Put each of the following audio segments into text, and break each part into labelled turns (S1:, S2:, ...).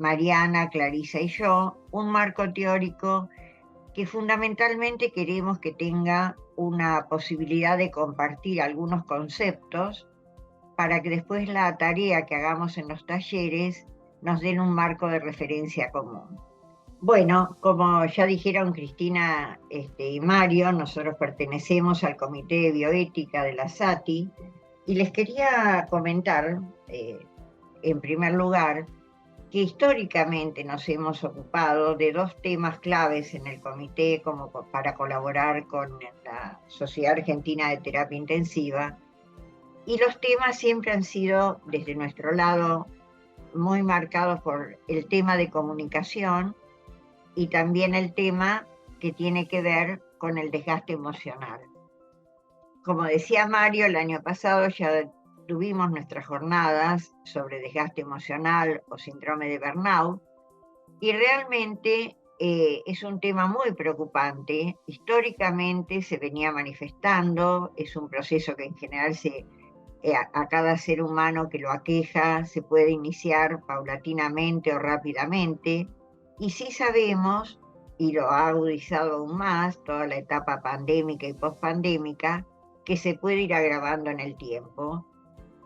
S1: Mariana, Clarisa y yo, un marco teórico que fundamentalmente queremos que tenga una posibilidad de compartir algunos conceptos para que después la tarea que hagamos en los talleres nos den un marco de referencia común. Bueno, como ya dijeron Cristina y Mario, nosotros pertenecemos al Comité de Bioética de la SATI y les quería comentar, en primer lugar, que históricamente nos hemos ocupado de dos temas claves en el comité como para colaborar con la Sociedad Argentina de Terapia Intensiva, y los temas siempre han sido, desde nuestro lado, muy marcados por el tema de comunicación y también el tema que tiene que ver con el desgaste emocional. Como decía Mario, el año pasado ya tuvimos nuestras jornadas sobre desgaste emocional o síndrome de burnout, y realmente es un tema muy preocupante. Históricamente se venía manifestando, es un proceso que en general a cada ser humano que lo aqueja se puede iniciar paulatinamente o rápidamente, y sí sabemos, y lo ha agudizado aún más toda la etapa pandémica y pospandémica, que se puede ir agravando en el tiempo,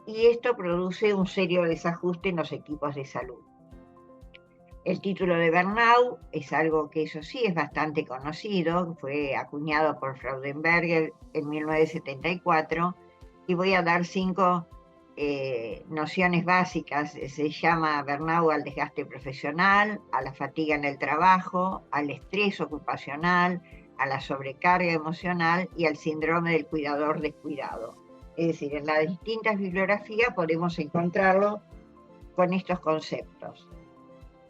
S1: y esto produce un serio desajuste en los equipos de salud. El título de burnout es algo que eso sí es bastante conocido, fue acuñado por Fraudenberger en 1974, y voy a dar 5 nociones básicas. Se llama burnout al desgaste profesional, a la fatiga en el trabajo, al estrés ocupacional, a la sobrecarga emocional y al síndrome del cuidador descuidado. Es decir, en las distintas bibliografías podemos encontrarlo con estos conceptos.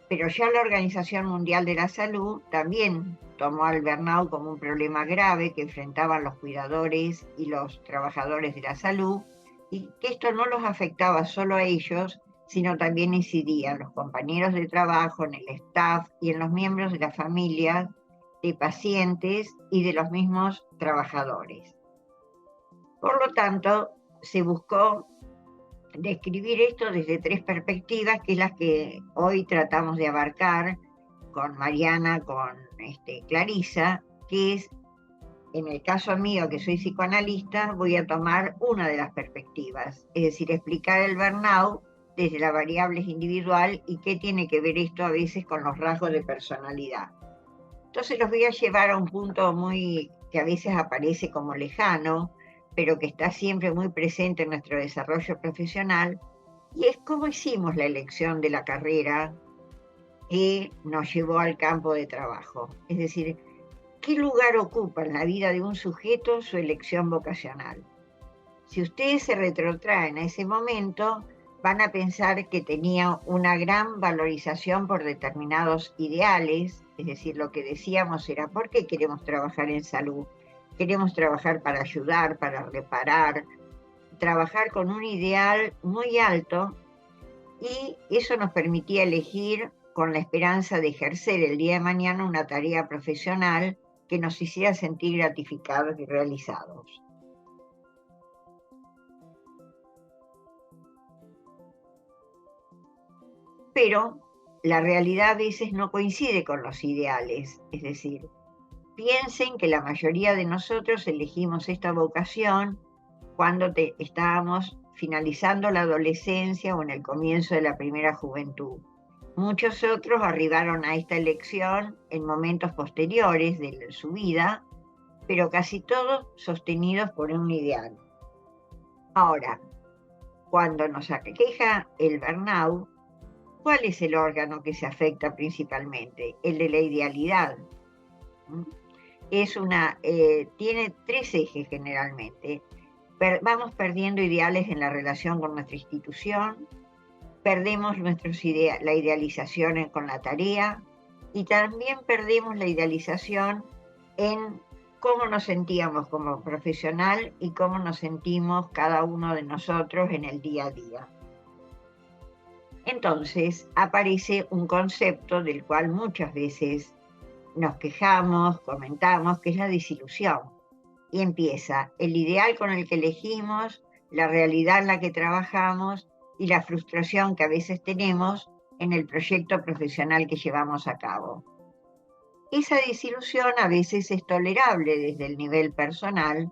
S1: Pero ya la Organización Mundial de la Salud también tomó al burnout como un problema grave que enfrentaban los cuidadores y los trabajadores de la salud, y que esto no los afectaba solo a ellos, sino también incidía en los compañeros de trabajo, en el staff y en los miembros de la familia, de pacientes y de los mismos trabajadores. Por lo tanto, se buscó describir esto desde 3 perspectivas, que es las que hoy tratamos de abarcar con Mariana, con Clarisa, que es, en el caso mío, que soy psicoanalista, voy a tomar una de las perspectivas, es decir, explicar el burnout desde la variable individual y qué tiene que ver esto a veces con los rasgos de personalidad. Entonces los voy a llevar a un punto que a veces aparece como lejano, pero que está siempre muy presente en nuestro desarrollo profesional, y es cómo hicimos la elección de la carrera que nos llevó al campo de trabajo. Es decir, ¿qué lugar ocupa en la vida de un sujeto su elección vocacional? Si ustedes se retrotraen a ese momento, van a pensar que tenía una gran valorización por determinados ideales, es decir, lo que decíamos era, ¿por qué queremos trabajar en salud? Queremos trabajar para ayudar, para reparar, trabajar con un ideal muy alto, y eso nos permitía elegir con la esperanza de ejercer el día de mañana una tarea profesional que nos hiciera sentir gratificados y realizados. Pero la realidad a veces no coincide con los ideales, es decir, piensen que la mayoría de nosotros elegimos esta vocación cuando estábamos finalizando la adolescencia o en el comienzo de la primera juventud. Muchos otros arribaron a esta elección en momentos posteriores de su vida, pero casi todos sostenidos por un ideal. Ahora, cuando nos aqueja el burnout, ¿cuál es el órgano que se afecta principalmente? El de la idealidad. Tiene 3 ejes generalmente. Vamos perdiendo ideales en la relación con nuestra institución, perdemos la idealización con la tarea, y también perdemos la idealización en cómo nos sentíamos como profesional y cómo nos sentimos cada uno de nosotros en el día a día. Entonces aparece un concepto del cual muchas veces nos quejamos, comentamos, que es la desilusión. Y empieza el ideal con el que elegimos, la realidad en la que trabajamos y la frustración que a veces tenemos en el proyecto profesional que llevamos a cabo. Esa desilusión a veces es tolerable desde el nivel personal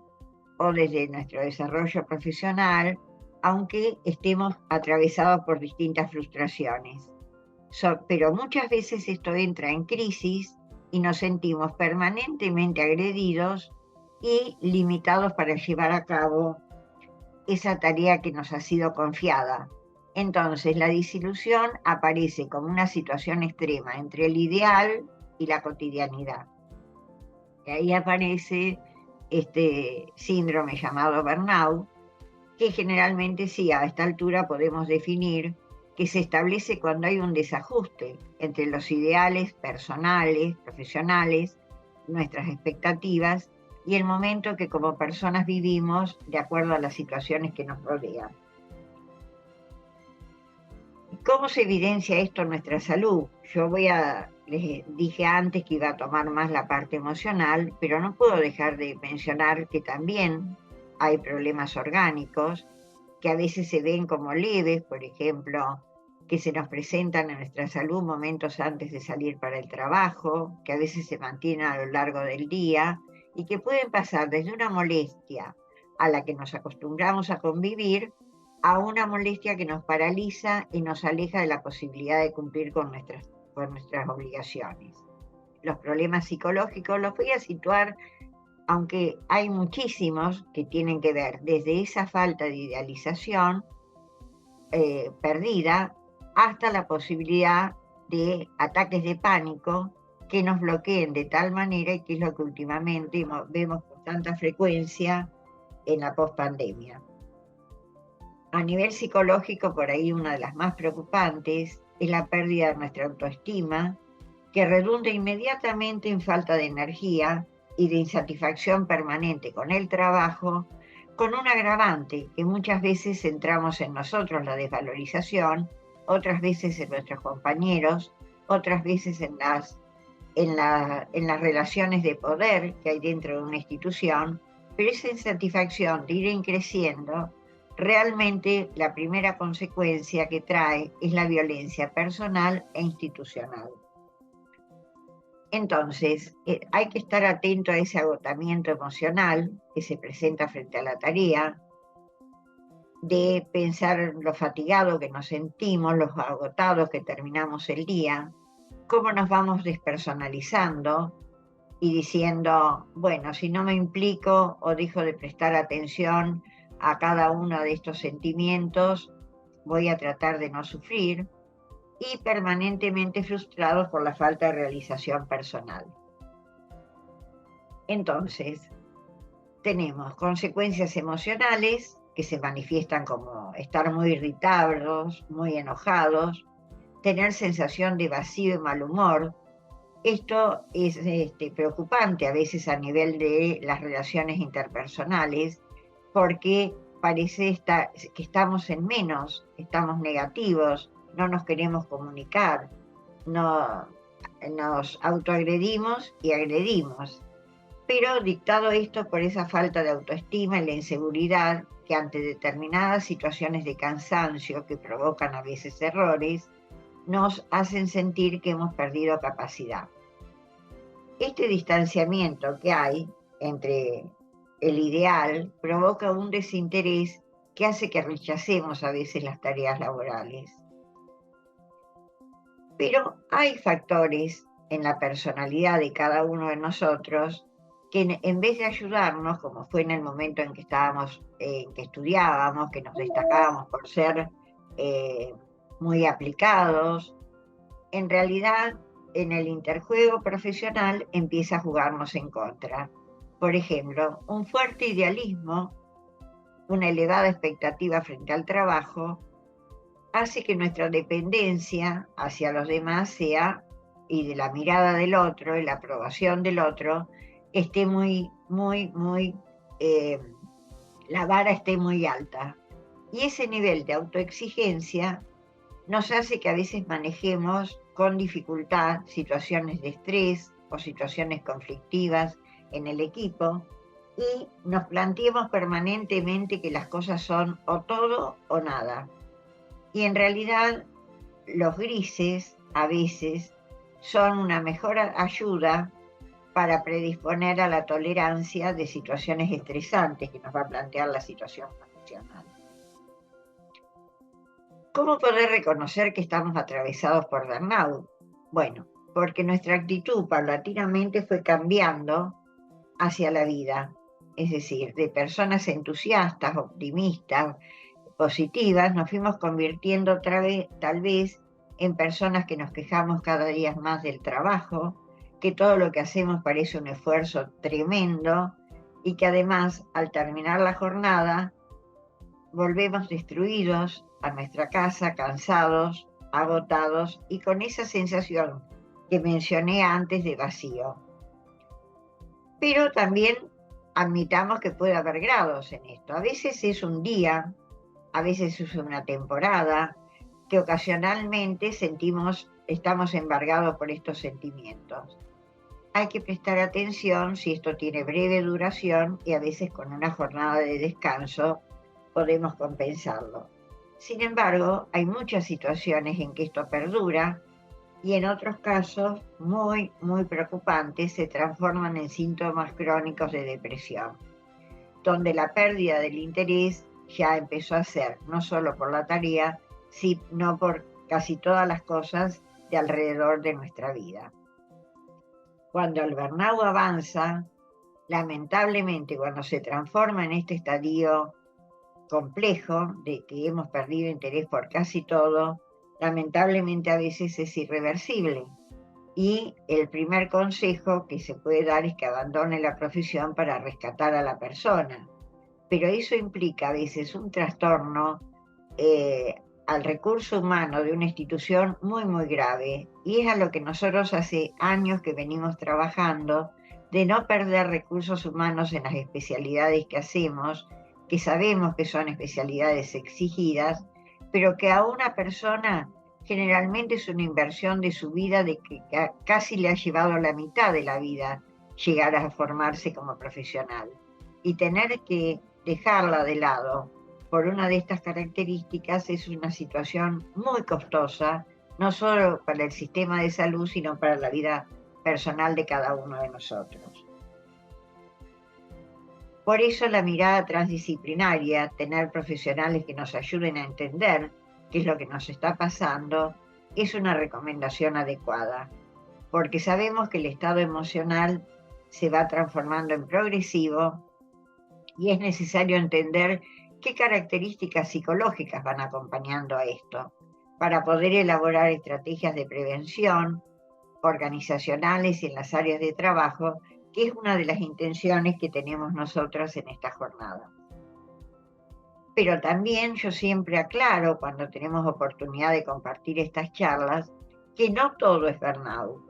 S1: o desde nuestro desarrollo profesional, aunque estemos atravesados por distintas frustraciones. Pero muchas veces esto entra en crisis y nos sentimos permanentemente agredidos y limitados para llevar a cabo esa tarea que nos ha sido confiada. Entonces, la desilusión aparece como una situación extrema entre el ideal y la cotidianidad. Y ahí aparece este síndrome llamado burnout, que generalmente sí, a esta altura podemos definir que se establece cuando hay un desajuste entre los ideales personales, profesionales, nuestras expectativas y el momento que como personas vivimos de acuerdo a las situaciones que nos rodean. ¿Cómo se evidencia esto en nuestra salud? Les dije antes que iba a tomar más la parte emocional, pero no puedo dejar de mencionar que también hay problemas orgánicos que a veces se ven como leves, por ejemplo, que se nos presentan en nuestra salud momentos antes de salir para el trabajo, que a veces se mantienen a lo largo del día y que pueden pasar desde una molestia a la que nos acostumbramos a convivir a una molestia que nos paraliza y nos aleja de la posibilidad de cumplir con nuestras obligaciones. Los problemas psicológicos los voy a situar, aunque hay muchísimos que tienen que ver desde esa falta de idealización perdida hasta la posibilidad de ataques de pánico que nos bloqueen de tal manera, y que es lo que últimamente vemos con tanta frecuencia en la pospandemia. A nivel psicológico, por ahí una de las más preocupantes es la pérdida de nuestra autoestima, que redunda inmediatamente en falta de energía y de insatisfacción permanente con el trabajo, con un agravante que muchas veces centramos en nosotros, la desvalorización, otras veces en nuestros compañeros, otras veces en las relaciones de poder que hay dentro de una institución, pero esa insatisfacción de ir creciendo, realmente la primera consecuencia que trae es la violencia personal e institucional. Entonces, hay que estar atento a ese agotamiento emocional que se presenta frente a la tarea, de pensar lo fatigado que nos sentimos, los agotados que terminamos el día, cómo nos vamos despersonalizando y diciendo, bueno, si no me implico o dejo de prestar atención a cada uno de estos sentimientos, voy a tratar de no sufrir, y permanentemente frustrados por la falta de realización personal. Entonces, tenemos consecuencias emocionales que se manifiestan como estar muy irritados, muy enojados, tener sensación de vacío y mal humor. Esto es preocupante a veces a nivel de las relaciones interpersonales, porque parece que estamos en menos, estamos negativos, no nos queremos comunicar, nos autoagredimos y agredimos. Pero dictado esto por esa falta de autoestima y la inseguridad que ante determinadas situaciones de cansancio que provocan a veces errores, nos hacen sentir que hemos perdido capacidad. Este distanciamiento que hay entre el ideal provoca un desinterés que hace que rechacemos a veces las tareas laborales. Pero hay factores en la personalidad de cada uno de nosotros que en vez de ayudarnos, como fue en el momento en que que estudiábamos, que nos destacábamos por ser muy aplicados, en realidad en el interjuego profesional empieza a jugarnos en contra. Por ejemplo, un fuerte idealismo, una elevada expectativa frente al trabajo, hace que nuestra dependencia hacia los demás y de la mirada del otro, y la aprobación del otro, esté la vara esté muy alta. Y ese nivel de autoexigencia nos hace que a veces manejemos con dificultad situaciones de estrés o situaciones conflictivas en el equipo, y nos planteemos permanentemente que las cosas son o todo o nada. Y en realidad los grises a veces son una mejor ayuda para predisponer a la tolerancia de situaciones estresantes que nos va a plantear la situación profesional. ¿Cómo poder reconocer que estamos atravesados por burnout? Bueno, porque nuestra actitud paulatinamente fue cambiando hacia la vida, es decir, de personas entusiastas, optimistas, positivas, nos fuimos convirtiendo otra vez, tal vez, en personas que nos quejamos cada día más del trabajo, que todo lo que hacemos parece un esfuerzo tremendo y que además, al terminar la jornada, volvemos destruidos a nuestra casa, cansados, agotados y con esa sensación que mencioné antes de vacío. Pero también admitamos que puede haber grados en esto. A veces es un día, a veces es una temporada, que ocasionalmente estamos embargados por estos sentimientos. Hay que prestar atención si esto tiene breve duración y a veces con una jornada de descanso podemos compensarlo. Sin embargo, hay muchas situaciones en que esto perdura y en otros casos muy, muy preocupantes se transforman en síntomas crónicos de depresión, donde la pérdida del interés ya empezó a ser, no solo por la tarea, sino por casi todas las cosas de alrededor de nuestra vida. Cuando el burnout avanza, lamentablemente cuando se transforma en este estadio complejo de que hemos perdido interés por casi todo, lamentablemente a veces es irreversible. Y el primer consejo que se puede dar es que abandone la profesión para rescatar a la persona. Pero eso implica a veces un trastorno al recurso humano de una institución muy, muy grave. Y es a lo que nosotros hace años que venimos trabajando, de no perder recursos humanos en las especialidades que hacemos, que sabemos que son especialidades exigidas, pero que a una persona generalmente es una inversión de su vida de que casi le ha llevado la mitad de la vida llegar a formarse como profesional. Y tener que dejarla de lado por una de estas características es una situación muy costosa, no solo para el sistema de salud, sino para la vida personal de cada uno de nosotros. Por eso la mirada transdisciplinaria, tener profesionales que nos ayuden a entender qué es lo que nos está pasando, es una recomendación adecuada, porque sabemos que el estado emocional se va transformando en progresivo y es necesario entender qué características psicológicas van acompañando a esto, para poder elaborar estrategias de prevención organizacionales y en las áreas de trabajo, que es una de las intenciones que tenemos nosotros en esta jornada. Pero también yo siempre aclaro, cuando tenemos oportunidad de compartir estas charlas, que no todo es burnout.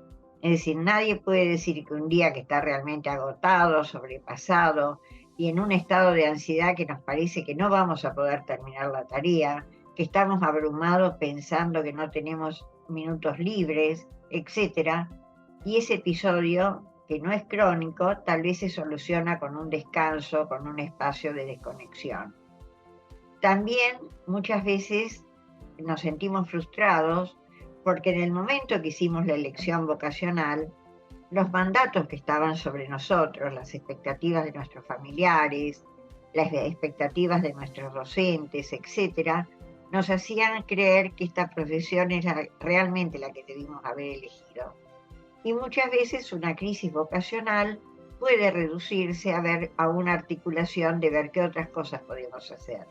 S1: Es decir, nadie puede decir que un día que está realmente agotado, sobrepasado y en un estado de ansiedad que nos parece que no vamos a poder terminar la tarea, que estamos abrumados pensando que no tenemos minutos libres, etc. Y ese episodio, que no es crónico, tal vez se soluciona con un descanso, con un espacio de desconexión. También muchas veces nos sentimos frustrados porque en el momento que hicimos la elección vocacional, los mandatos que estaban sobre nosotros, las expectativas de nuestros familiares, las expectativas de nuestros docentes, etc., nos hacían creer que esta profesión era realmente la que debimos haber elegido. Y muchas veces una crisis vocacional puede reducirse a una articulación de ver qué otras cosas podemos hacer.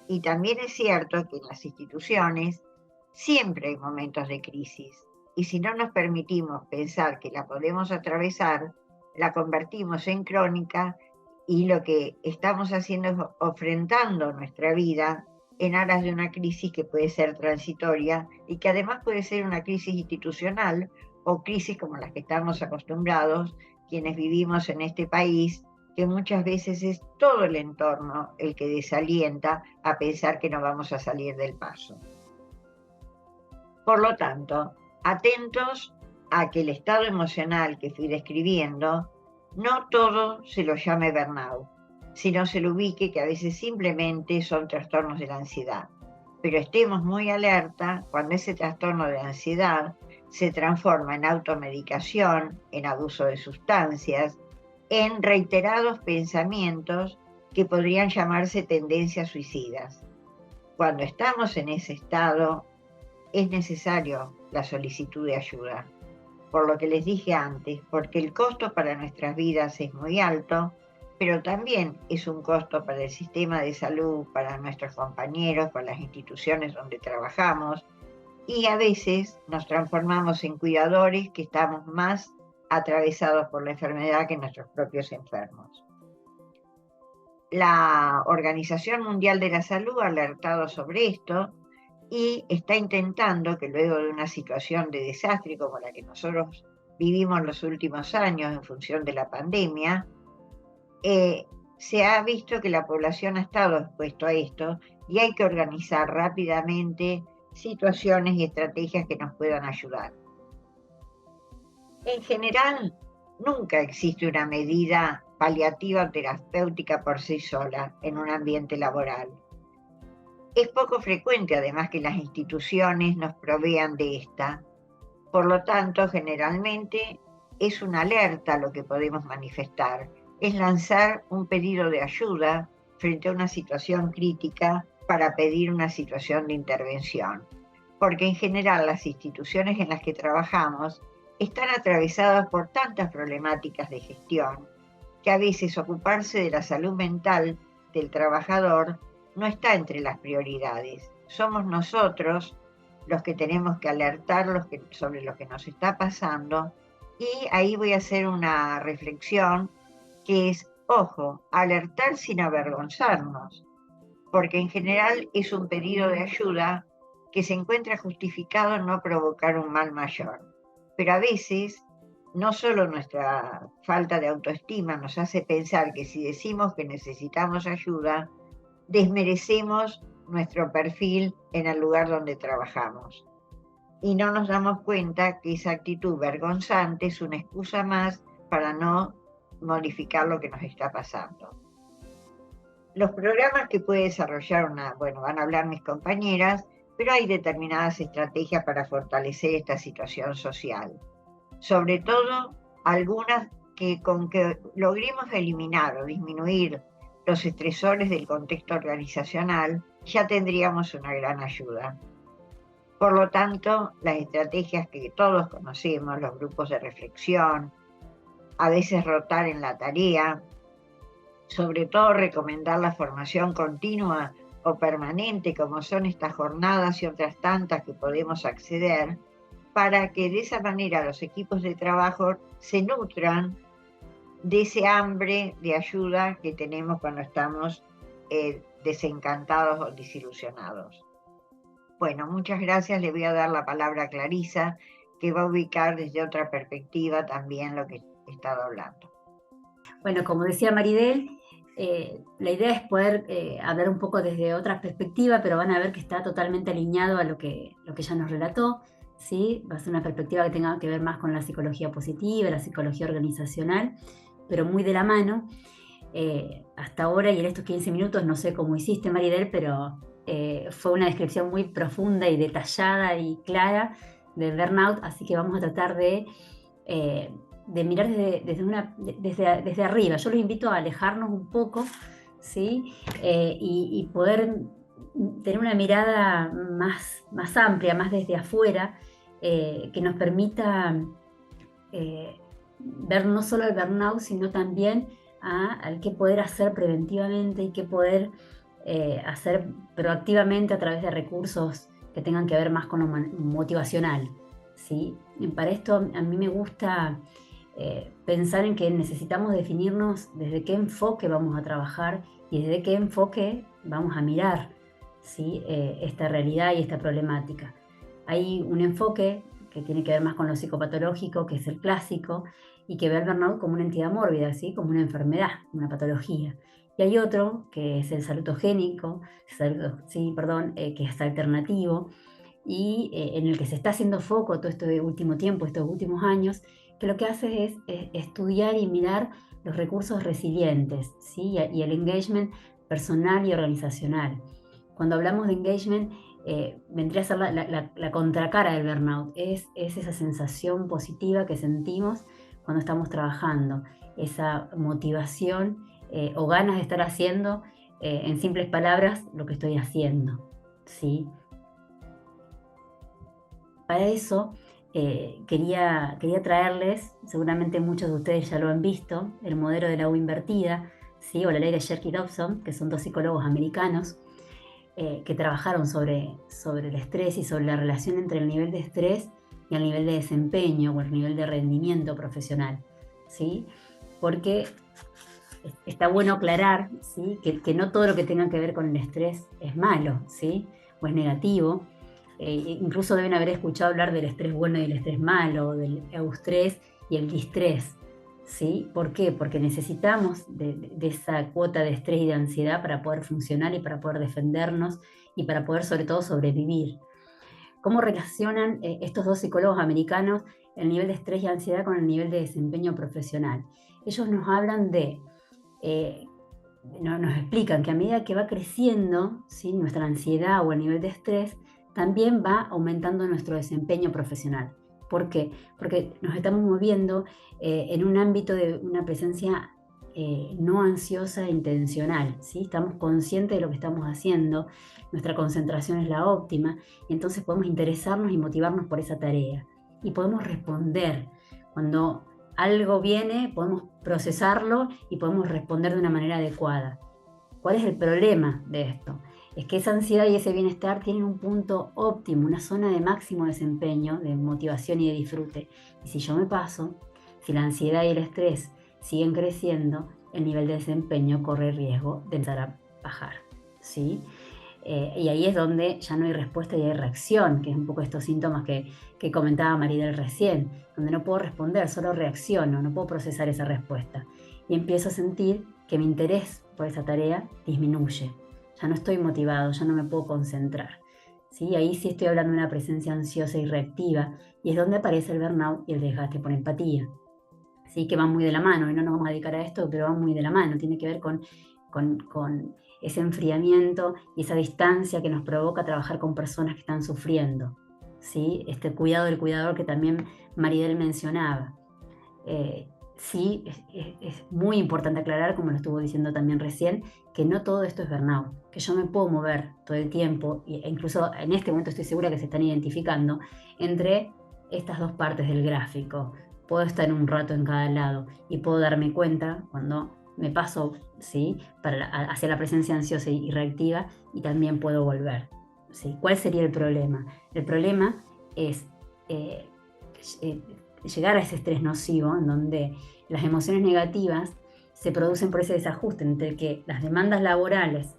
S1: Y también es cierto que en las instituciones siempre hay momentos de crisis. Y si no nos permitimos pensar que la podemos atravesar, la convertimos en crónica y lo que estamos haciendo es ofrendando nuestra vida en aras de una crisis que puede ser transitoria y que además puede ser una crisis institucional o crisis como las que estamos acostumbrados quienes vivimos en este país, que muchas veces es todo el entorno el que desalienta a pensar que no vamos a salir del paso. Por lo tanto, atentos a que el estado emocional que fui describiendo, no todo se lo llame burnout, sino se lo ubique que a veces simplemente son trastornos de la ansiedad. pero estemos muy alerta cuando ese trastorno de ansiedad se transforma en automedicación, en abuso de sustancias, en reiterados pensamientos que podrían llamarse tendencias suicidas. Cuando estamos en ese estado, es necesario la solicitud de ayuda. Por lo que les dije antes, porque el costo para nuestras vidas es muy alto, pero también es un costo para el sistema de salud, para nuestros compañeros, para las instituciones donde trabajamos, y a veces nos transformamos en cuidadores que estamos más atravesados por la enfermedad que nuestros propios enfermos. La Organización Mundial de la Salud ha alertado sobre esto y está intentando que luego de una situación de desastre como la que nosotros vivimos los últimos años en función de la pandemia, se ha visto que la población ha estado expuesta a esto y hay que organizar rápidamente situaciones y estrategias que nos puedan ayudar. En general, nunca existe una medida paliativa o terapéutica por sí sola en un ambiente laboral. Es poco frecuente, además, que las instituciones nos provean de esta. Por lo tanto, generalmente es una alerta lo que podemos manifestar. Es lanzar un pedido de ayuda frente a una situación crítica para pedir una situación de intervención. Porque en general las instituciones en las que trabajamos están atravesadas por tantas problemáticas de gestión que a veces ocuparse de la salud mental del trabajador no está entre las prioridades. Somos nosotros los que tenemos que alertar sobre lo que nos está pasando, y ahí voy a hacer una reflexión que es, ojo, alertar sin avergonzarnos, porque en general es un pedido de ayuda que se encuentra justificado en no provocar un mal mayor. Pero a veces no solo nuestra falta de autoestima nos hace pensar que si decimos que necesitamos ayuda, desmerecemos nuestro perfil en el lugar donde trabajamos. Y no nos damos cuenta que esa actitud vergonzante es una excusa más para no modificar lo que nos está pasando. Los programas que puede desarrollar van a hablar mis compañeras, pero hay determinadas estrategias para fortalecer esta situación social. Sobre todo, algunas que con que logremos eliminar o disminuir los estresores del contexto organizacional, ya tendríamos una gran ayuda. Por lo tanto, las estrategias que todos conocemos, los grupos de reflexión, a veces rotar en la tarea, sobre todo recomendar la formación continua o permanente, como son estas jornadas y otras tantas que podemos acceder, para que de esa manera los equipos de trabajo se nutran de ese hambre de ayuda que tenemos cuando estamos desencantados o desilusionados. Bueno, muchas gracias. Le voy a dar la palabra a Clarisa, que va a ubicar desde otra perspectiva también lo que he estado hablando.
S2: Bueno, como decía Maridel, la idea es poder hablar un poco desde otra perspectiva, pero van a ver que está totalmente alineado a lo que ella nos relató, ¿sí? Va a ser una perspectiva que tenga que ver más con la psicología positiva, la psicología organizacional, pero muy de la mano. Hasta ahora y en estos 15 minutos, no sé cómo hiciste, Maridel, pero fue una descripción muy profunda y detallada y clara del burnout, así que vamos a tratar de mirar desde arriba. Yo los invito a alejarnos un poco, ¿sí? Y poder tener una mirada más amplia, más desde afuera, que nos permita ver no solo el burnout, sino también al qué poder hacer preventivamente y qué poder hacer proactivamente a través de recursos que tengan que ver más con lo motivacional, ¿sí? Y para esto a mí me gusta pensar en que necesitamos definirnos desde qué enfoque vamos a trabajar y desde qué enfoque vamos a mirar, ¿sí? Esta realidad y esta problemática. Hay un enfoque que tiene que ver más con lo psicopatológico, que es el clásico, y que ve al burnout como una entidad mórbida, ¿sí? Como una enfermedad, una patología. Y hay otro, que es el salutogénico, que es alternativo, y en el que se está haciendo foco todo este último tiempo, estos últimos años, que lo que hace es estudiar y mirar los recursos resilientes, ¿sí? Y el engagement personal y organizacional. Cuando hablamos de engagement, vendría a ser la contracara del burnout, es esa sensación positiva que sentimos cuando estamos trabajando, esa motivación o ganas de estar haciendo, en simples palabras, lo que estoy haciendo, ¿sí? Para eso quería traerles, seguramente muchos de ustedes ya lo han visto, el modelo de la U invertida, ¿sí? O la ley de Sherky-Dobson, que son dos psicólogos americanos que trabajaron sobre el estrés y sobre la relación entre el nivel de estrés y el nivel de desempeño o el nivel de rendimiento profesional, ¿sí? Porque está bueno aclarar, ¿sí? que no todo lo que tenga que ver con el estrés es malo, ¿sí? O es negativo. Incluso deben haber escuchado hablar del estrés bueno y el estrés malo, del eustrés y el distrés, ¿sí? ¿Por qué? Porque necesitamos de esa cuota de estrés y de ansiedad para poder funcionar y para poder defendernos y para poder sobre todo sobrevivir. ¿Cómo relacionan estos dos psicólogos americanos el nivel de estrés y ansiedad con el nivel de desempeño profesional? Ellos nos hablan de nos explican que a medida que va creciendo, ¿sí? Nuestra ansiedad o el nivel de estrés, también va aumentando nuestro desempeño profesional. ¿Por qué? Porque nos estamos moviendo en un ámbito de una presencia no ansiosa e intencional, ¿sí? Estamos conscientes de lo que estamos haciendo, nuestra concentración es la óptima, y entonces podemos interesarnos y motivarnos por esa tarea. Y podemos responder. Cuando algo viene, podemos procesarlo y podemos responder de una manera adecuada. ¿Cuál es el problema de esto? Es que esa ansiedad y ese bienestar tienen un punto óptimo, una zona de máximo desempeño, de motivación y de disfrute. Y si yo me paso, si la ansiedad y el estrés siguen creciendo, el nivel de desempeño corre riesgo de empezar a bajar, ¿sí? Y ahí es donde ya no hay respuesta y hay reacción, que es un poco estos síntomas que comentaba Maridel recién, donde no puedo responder, solo reacciono, no puedo procesar esa respuesta. Y empiezo a sentir que mi interés por esa tarea disminuye. Ya no estoy motivado, ya no me puedo concentrar. ¿Sí? Ahí sí estoy hablando de una presencia ansiosa y reactiva, y es donde aparece el burnout y el desgaste por empatía. ¿Sí? Que van muy de la mano, y no nos vamos a dedicar a esto, pero van muy de la mano, tiene que ver con ese enfriamiento y esa distancia que nos provoca trabajar con personas que están sufriendo, ¿sí? Este cuidado del cuidador que también Maridel mencionaba. Sí, es muy importante aclarar, como lo estuvo diciendo también recién, que no todo esto es burnout, que yo me puedo mover todo el tiempo, e incluso en este momento estoy segura que se están identificando entre estas dos partes del gráfico. Puedo estar un rato en cada lado y puedo darme cuenta cuando me paso, ¿sí? Hacia la presencia ansiosa y reactiva, y también puedo volver, ¿sí? ¿Cuál sería el problema? El problema es llegar a ese estrés nocivo en donde las emociones negativas se producen por ese desajuste entre que las demandas laborales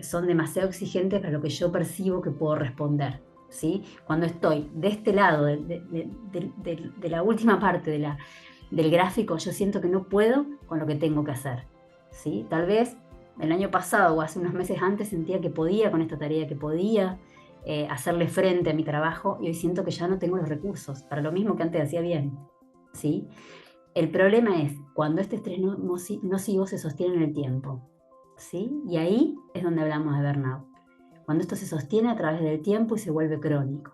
S2: son demasiado exigentes para lo que yo percibo que puedo responder, ¿sí? Cuando estoy de este lado, de la última parte del gráfico, yo siento que no puedo con lo que tengo que hacer, ¿sí? Tal vez el año pasado o hace unos meses antes sentía que podía con esta tarea, que podía hacerle frente a mi trabajo, y hoy siento que ya no tengo los recursos para lo mismo que antes hacía bien, ¿sí? El problema es cuando este estrés nocivo se sostiene en el tiempo, ¿sí? Y ahí es donde hablamos de burnout. Cuando esto se sostiene a través del tiempo y se vuelve crónico,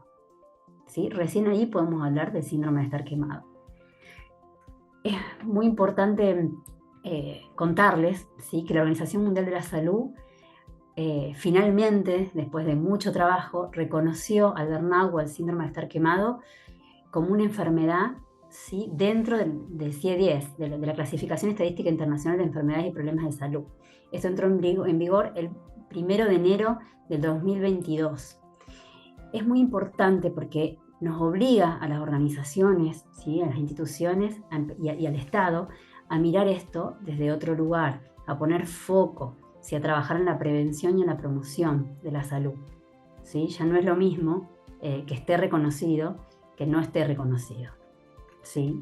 S2: ¿sí? Recién ahí podemos hablar del síndrome de estar quemado. Es muy importante contarles, ¿sí? Que la Organización Mundial de la Salud finalmente, después de mucho trabajo, reconoció al burnout o al síndrome de estar quemado como una enfermedad, ¿sí? Dentro del CIE-10, de la Clasificación Estadística Internacional de Enfermedades y Problemas de Salud. Esto entró en vigor el 1 de enero del 2022. Es muy importante porque nos obliga a las organizaciones, ¿sí? A las instituciones y al Estado a mirar esto desde otro lugar, a poner foco, ¿sí? A trabajar en la prevención y en la promoción de la salud, ¿sí? Ya no es lo mismo que esté reconocido que no esté reconocido, ¿sí?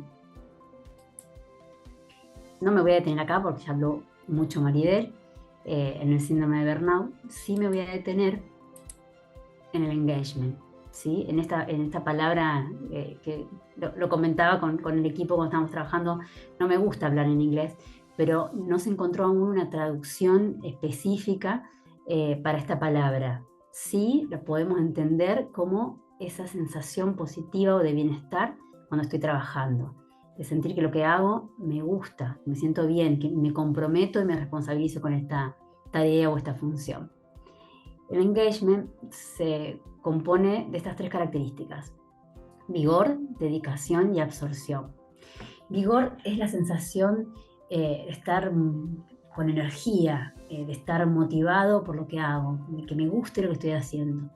S2: No me voy a detener acá porque ya habló mucho Maridel en el síndrome de burnout. Sí me voy a detener en el engagement, ¿sí? En esta palabra que lo comentaba con el equipo cuando estábamos trabajando. No me gusta hablar en inglés, pero no se encontró aún una traducción específica para esta palabra, sí lo podemos entender como esa sensación positiva o de bienestar cuando estoy trabajando, de sentir que lo que hago me gusta, me siento bien, que me comprometo y me responsabilizo con esta tarea o esta función. El engagement se compone de estas tres características: vigor, dedicación y absorción. Vigor es la sensación de estar con energía, de estar motivado por lo que hago, de que me guste lo que estoy haciendo.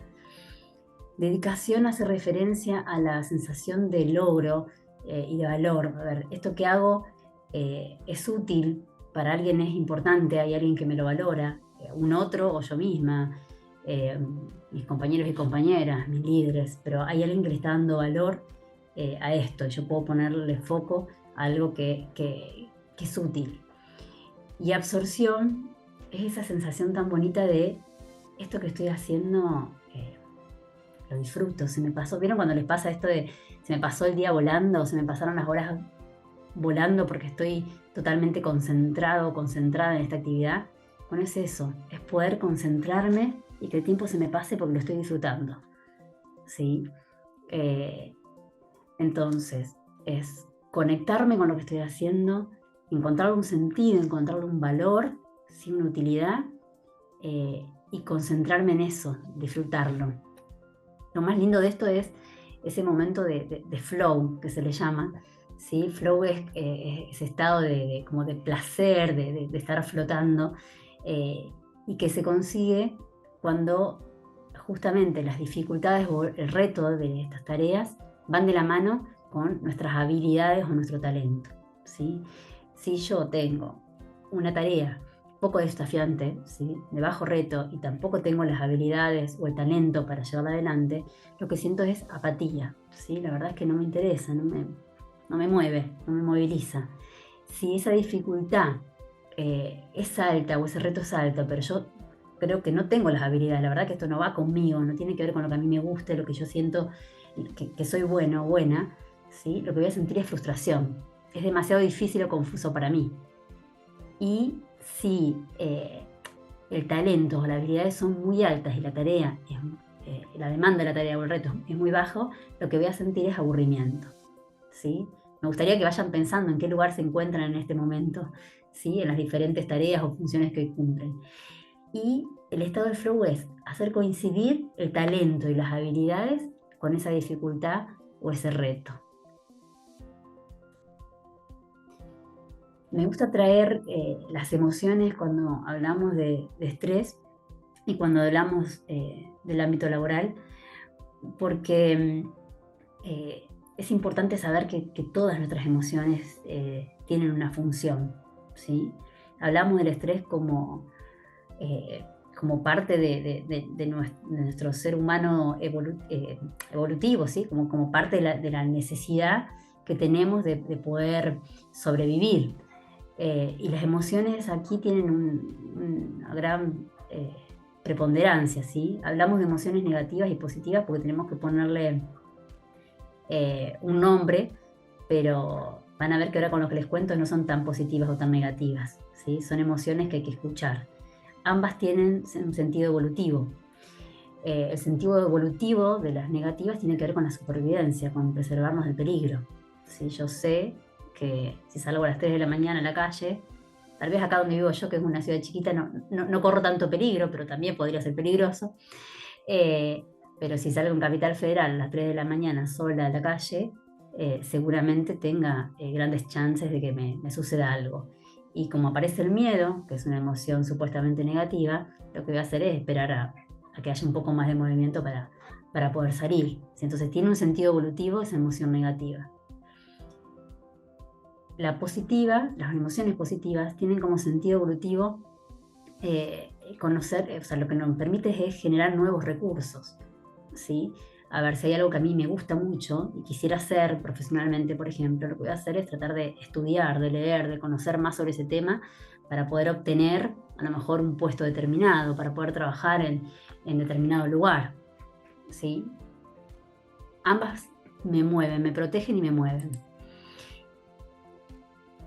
S2: Dedicación hace referencia a la sensación de logro y de valor. A ver, esto que hago es útil, para alguien es importante, hay alguien que me lo valora, un otro o yo misma, mis compañeros y compañeras, mis líderes, pero hay alguien que le está dando valor a esto, y yo puedo ponerle foco a algo que es útil. Y absorción es esa sensación tan bonita de esto que estoy haciendo, lo disfruto, se me pasó. ¿Vieron cuando les pasa esto de se me pasó el día volando, o se me pasaron las horas volando porque estoy totalmente concentrado, concentrada en esta actividad? Bueno, es eso, es poder concentrarme y que el tiempo se me pase porque lo estoy disfrutando, ¿sí? Entonces, es conectarme con lo que estoy haciendo, encontrarle un sentido, encontrarle un valor, ¿sí? Una utilidad, y concentrarme en eso, disfrutarlo. Lo más lindo de esto es ese momento de flow, que se le llama, ¿sí? Flow es ese estado como de placer, de estar flotando, y que se consigue cuando justamente las dificultades o el reto de estas tareas van de la mano con nuestras habilidades o nuestro talento, ¿sí? Si yo tengo una tarea poco desafiante, ¿sí? De bajo reto, y tampoco tengo las habilidades o el talento para llevarla adelante, lo que siento es apatía, ¿sí? La verdad es que no me interesa, no me mueve, no me moviliza. Si esa dificultad es alta o ese reto es alto, pero yo creo que no tengo las habilidades, la verdad que esto no va conmigo, no tiene que ver con lo que a mí me guste, lo que yo siento que soy bueno o buena, ¿sí? Lo que voy a sentir es frustración. Es demasiado difícil o confuso para mí. Y si el talento o las habilidades son muy altas y la tarea, la demanda de la tarea o el reto es muy bajo, lo que voy a sentir es aburrimiento, ¿sí? Me gustaría que vayan pensando en qué lugar se encuentran en este momento, ¿sí? En las diferentes tareas o funciones que hoy cumplen. Y el estado de flow es hacer coincidir el talento y las habilidades con esa dificultad o ese reto. Me gusta traer las emociones cuando hablamos de estrés y cuando hablamos del ámbito laboral, porque es importante saber que todas nuestras emociones tienen una función, ¿sí? Hablamos del estrés como parte de nuestro ser humano evolutivo, ¿sí? Como parte de la necesidad que tenemos de poder sobrevivir. Y las emociones aquí tienen una gran preponderancia, ¿sí? Hablamos de emociones negativas y positivas porque tenemos que ponerle un nombre, pero van a ver que ahora con lo que les cuento no son tan positivas o tan negativas, ¿sí? Son emociones que hay que escuchar. Ambas tienen un sentido evolutivo. El sentido evolutivo de las negativas tiene que ver con la supervivencia, con preservarnos del peligro, ¿sí? Yo sé que si salgo a las 3 de la mañana a la calle, tal vez acá donde vivo yo, que es una ciudad chiquita, no corro tanto peligro, pero también podría ser peligroso. Pero si salgo en Capital Federal a las 3 de la mañana sola a la calle, seguramente tenga grandes chances de que me suceda algo. Y como aparece el miedo, que es una emoción supuestamente negativa, lo que voy a hacer es esperar a que haya un poco más de movimiento para poder salir. Entonces tiene un sentido evolutivo esa emoción negativa. La positiva, las emociones positivas, tienen como sentido evolutivo conocer, o sea, lo que nos permite es generar nuevos recursos, ¿sí? A ver, si hay algo que a mí me gusta mucho y quisiera hacer profesionalmente, por ejemplo, lo que voy a hacer es tratar de estudiar, de leer, de conocer más sobre ese tema para poder obtener a lo mejor un puesto determinado, para poder trabajar en determinado lugar, ¿sí? Ambas me mueven, me protegen y me mueven.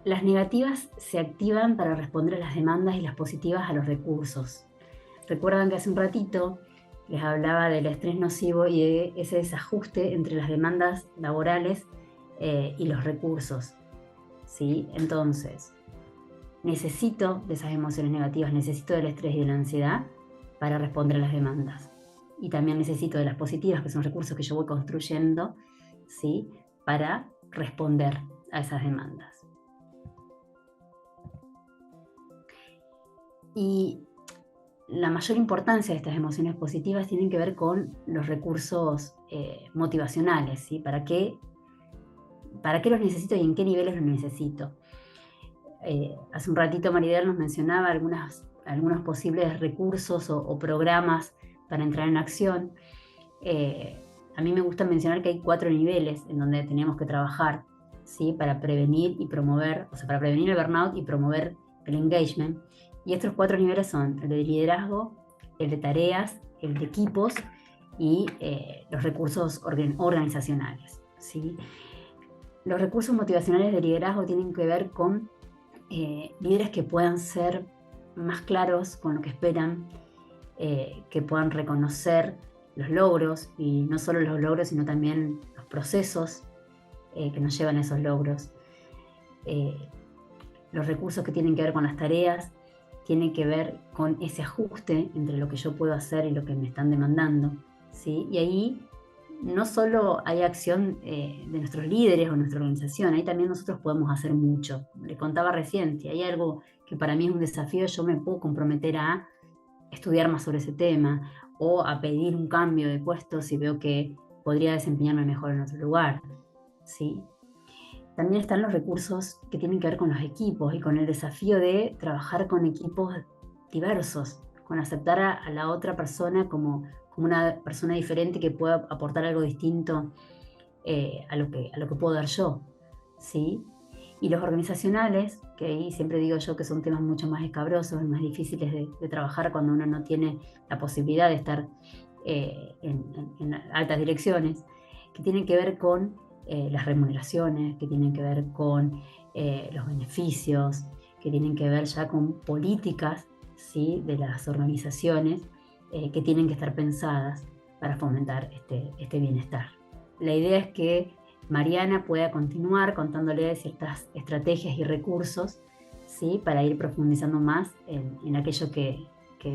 S2: Las negativas se activan para responder a las demandas y las positivas a los recursos. Recuerdan que hace un ratito les hablaba del estrés nocivo y de ese desajuste entre las demandas laborales y los recursos, ¿sí? Entonces, necesito de esas emociones negativas, necesito del estrés y de la ansiedad para responder a las demandas. Y también necesito de las positivas, que son recursos que yo voy construyendo, ¿sí? Para responder a esas demandas. Y la mayor importancia de estas emociones positivas tienen que ver con los recursos motivacionales, ¿sí? ¿Para qué los necesito y en qué niveles los necesito? Hace un ratito Maridel nos mencionaba algunos posibles recursos o programas para entrar en acción. A mí me gusta mencionar que hay 4 niveles en donde tenemos que trabajar, ¿sí? Para prevenir y promover, o sea, para prevenir el burnout y promover el engagement. Y estos 4 niveles son el de liderazgo, el de tareas, el de equipos y los recursos organizacionales, ¿sí? Los recursos motivacionales de liderazgo tienen que ver con líderes que puedan ser más claros con lo que esperan, que puedan reconocer los logros, y no solo los logros, sino también los procesos que nos llevan a esos logros. Los recursos que tienen que ver con las tareas tienen que ver con ese ajuste entre lo que yo puedo hacer y lo que me están demandando, ¿sí? Y ahí no solo hay acción de nuestros líderes o nuestra organización, ahí también nosotros podemos hacer mucho. Le contaba recién, si hay algo que para mí es un desafío, yo me puedo comprometer a estudiar más sobre ese tema o a pedir un cambio de puesto si veo que podría desempeñarme mejor en otro lugar, ¿sí? También están los recursos que tienen que ver con los equipos y con el desafío de trabajar con equipos diversos, con aceptar a la otra persona como una persona diferente que pueda aportar algo distinto a lo que puedo dar yo, ¿sí? Y los organizacionales, que ahí siempre digo yo que son temas mucho más escabrosos y más difíciles de trabajar cuando uno no tiene la posibilidad de estar en altas direcciones, que tienen que ver con las remuneraciones, que tienen que ver con los beneficios, que tienen que ver ya con políticas, ¿sí? De las organizaciones que tienen que estar pensadas para fomentar este bienestar. La idea es que Mariana pueda continuar contándole ciertas estrategias y recursos, ¿sí? Para ir profundizando más en aquello que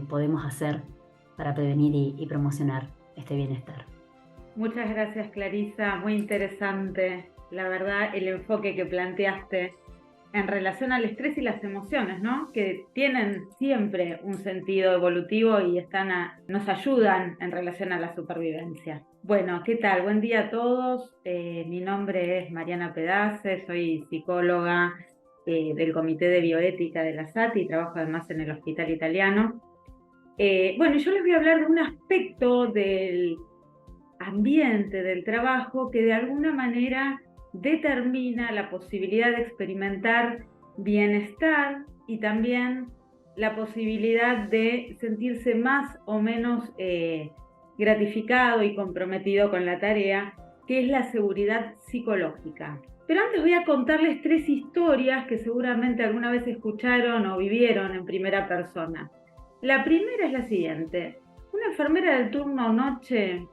S2: podemos hacer para prevenir y promocionar este bienestar.
S3: Muchas gracias, Clarisa, muy interesante, la verdad, el enfoque que planteaste en relación al estrés y las emociones, ¿no? Que tienen siempre un sentido evolutivo y nos ayudan en relación a la supervivencia. Bueno, ¿qué tal? Buen día a todos. Mi nombre es Mariana Pedace, soy psicóloga del Comité de Bioética de la SATI y trabajo además en el Hospital Italiano. Bueno, yo les voy a hablar de un aspecto del ambiente del trabajo que de alguna manera determina la posibilidad de experimentar bienestar y también la posibilidad de sentirse más o menos gratificado y comprometido con la tarea, que es la seguridad psicológica. Pero antes voy a contarles 3 historias que seguramente alguna vez escucharon o vivieron en primera persona. La primera es la siguiente. Una enfermera del turno noche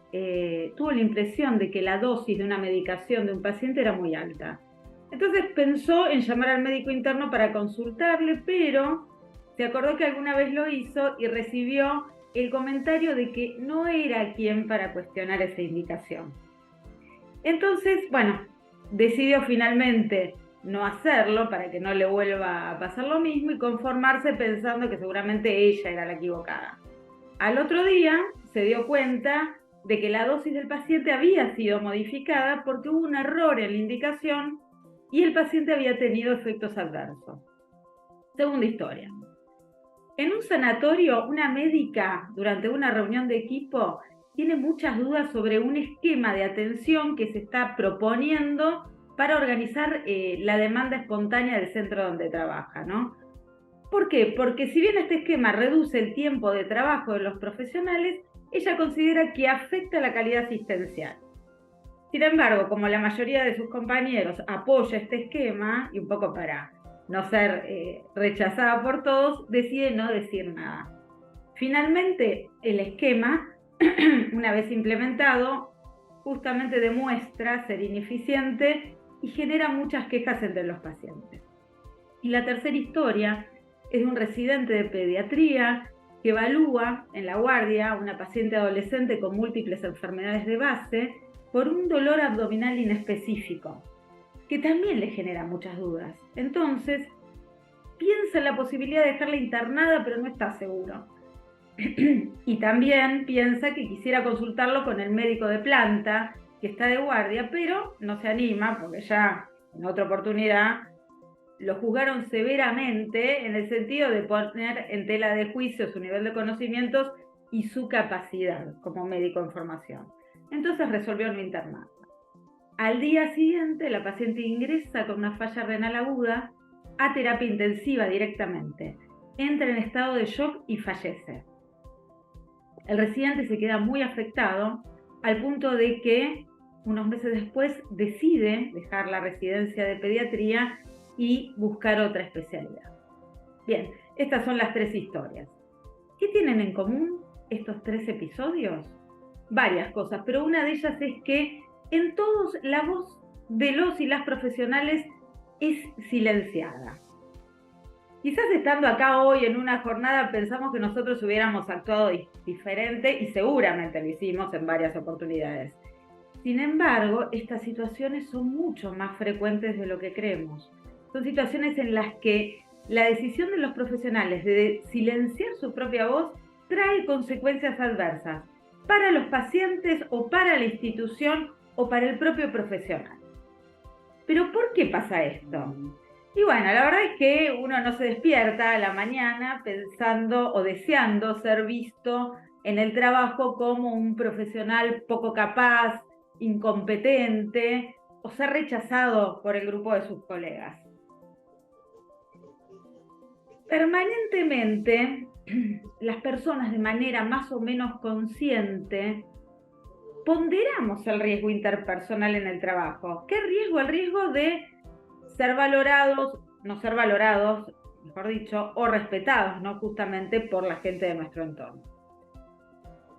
S3: tuvo la impresión de que la dosis de una medicación de un paciente era muy alta. Entonces pensó en llamar al médico interno para consultarle, pero se acordó que alguna vez lo hizo y recibió el comentario de que no era quien para cuestionar esa indicación. Entonces, bueno, decidió finalmente no hacerlo para que no le vuelva a pasar lo mismo y conformarse pensando que seguramente ella era la equivocada. Al otro día se dio cuenta de que la dosis del paciente había sido modificada porque hubo un error en la indicación y el paciente había tenido efectos adversos. Segunda historia. En un sanatorio, una médica, durante una reunión de equipo, tiene muchas dudas sobre un esquema de atención que se está proponiendo para organizar la demanda espontánea del centro donde trabaja, ¿no? ¿Por qué? Porque si bien este esquema reduce el tiempo de trabajo de los profesionales, ella considera que afecta la calidad asistencial. Sin embargo, como la mayoría de sus compañeros apoya este esquema, y un poco para no ser rechazada por todos, decide no decir nada. Finalmente, el esquema una vez implementado, justamente demuestra ser ineficiente y genera muchas quejas entre los pacientes. Y la tercera historia es de un residente de pediatría que evalúa en la guardia a una paciente adolescente con múltiples enfermedades de base por un dolor abdominal inespecífico, que también le genera muchas dudas. Entonces, piensa en la posibilidad de dejarla internada, pero no está seguro. Y también piensa que quisiera consultarlo con el médico de planta, que está de guardia, pero no se anima, porque ya en otra oportunidad lo juzgaron severamente en el sentido de poner en tela de juicio su nivel de conocimientos y su capacidad como médico en formación. Entonces resolvió no internarla. Al día siguiente, la paciente ingresa con una falla renal aguda a terapia intensiva directamente. Entra en estado de shock y fallece. El residente se queda muy afectado al punto de que unos meses después decide dejar la residencia de pediatría y buscar otra especialidad. Bien, estas son las tres historias. ¿Qué tienen en común estos tres episodios? Varias cosas, pero una de ellas es que en todos la voz de los y las profesionales es silenciada. Quizás estando acá hoy en una jornada pensamos que nosotros hubiéramos actuado diferente y seguramente lo hicimos en varias oportunidades. Sin embargo, estas situaciones son mucho más frecuentes de lo que creemos. Son situaciones en las que la decisión de los profesionales de silenciar su propia voz trae consecuencias adversas para los pacientes o para la institución o para el propio profesional. ¿Pero por qué pasa esto? Y bueno, la verdad es que uno no se despierta a la mañana pensando o deseando ser visto en el trabajo como un profesional poco capaz, incompetente o ser rechazado por el grupo de sus colegas. Permanentemente, las personas de manera más o menos consciente ponderamos el riesgo interpersonal en el trabajo. ¿Qué riesgo? El riesgo de ser valorados, no ser valorados, mejor dicho, o respetados, ¿no? Justamente por la gente de nuestro entorno.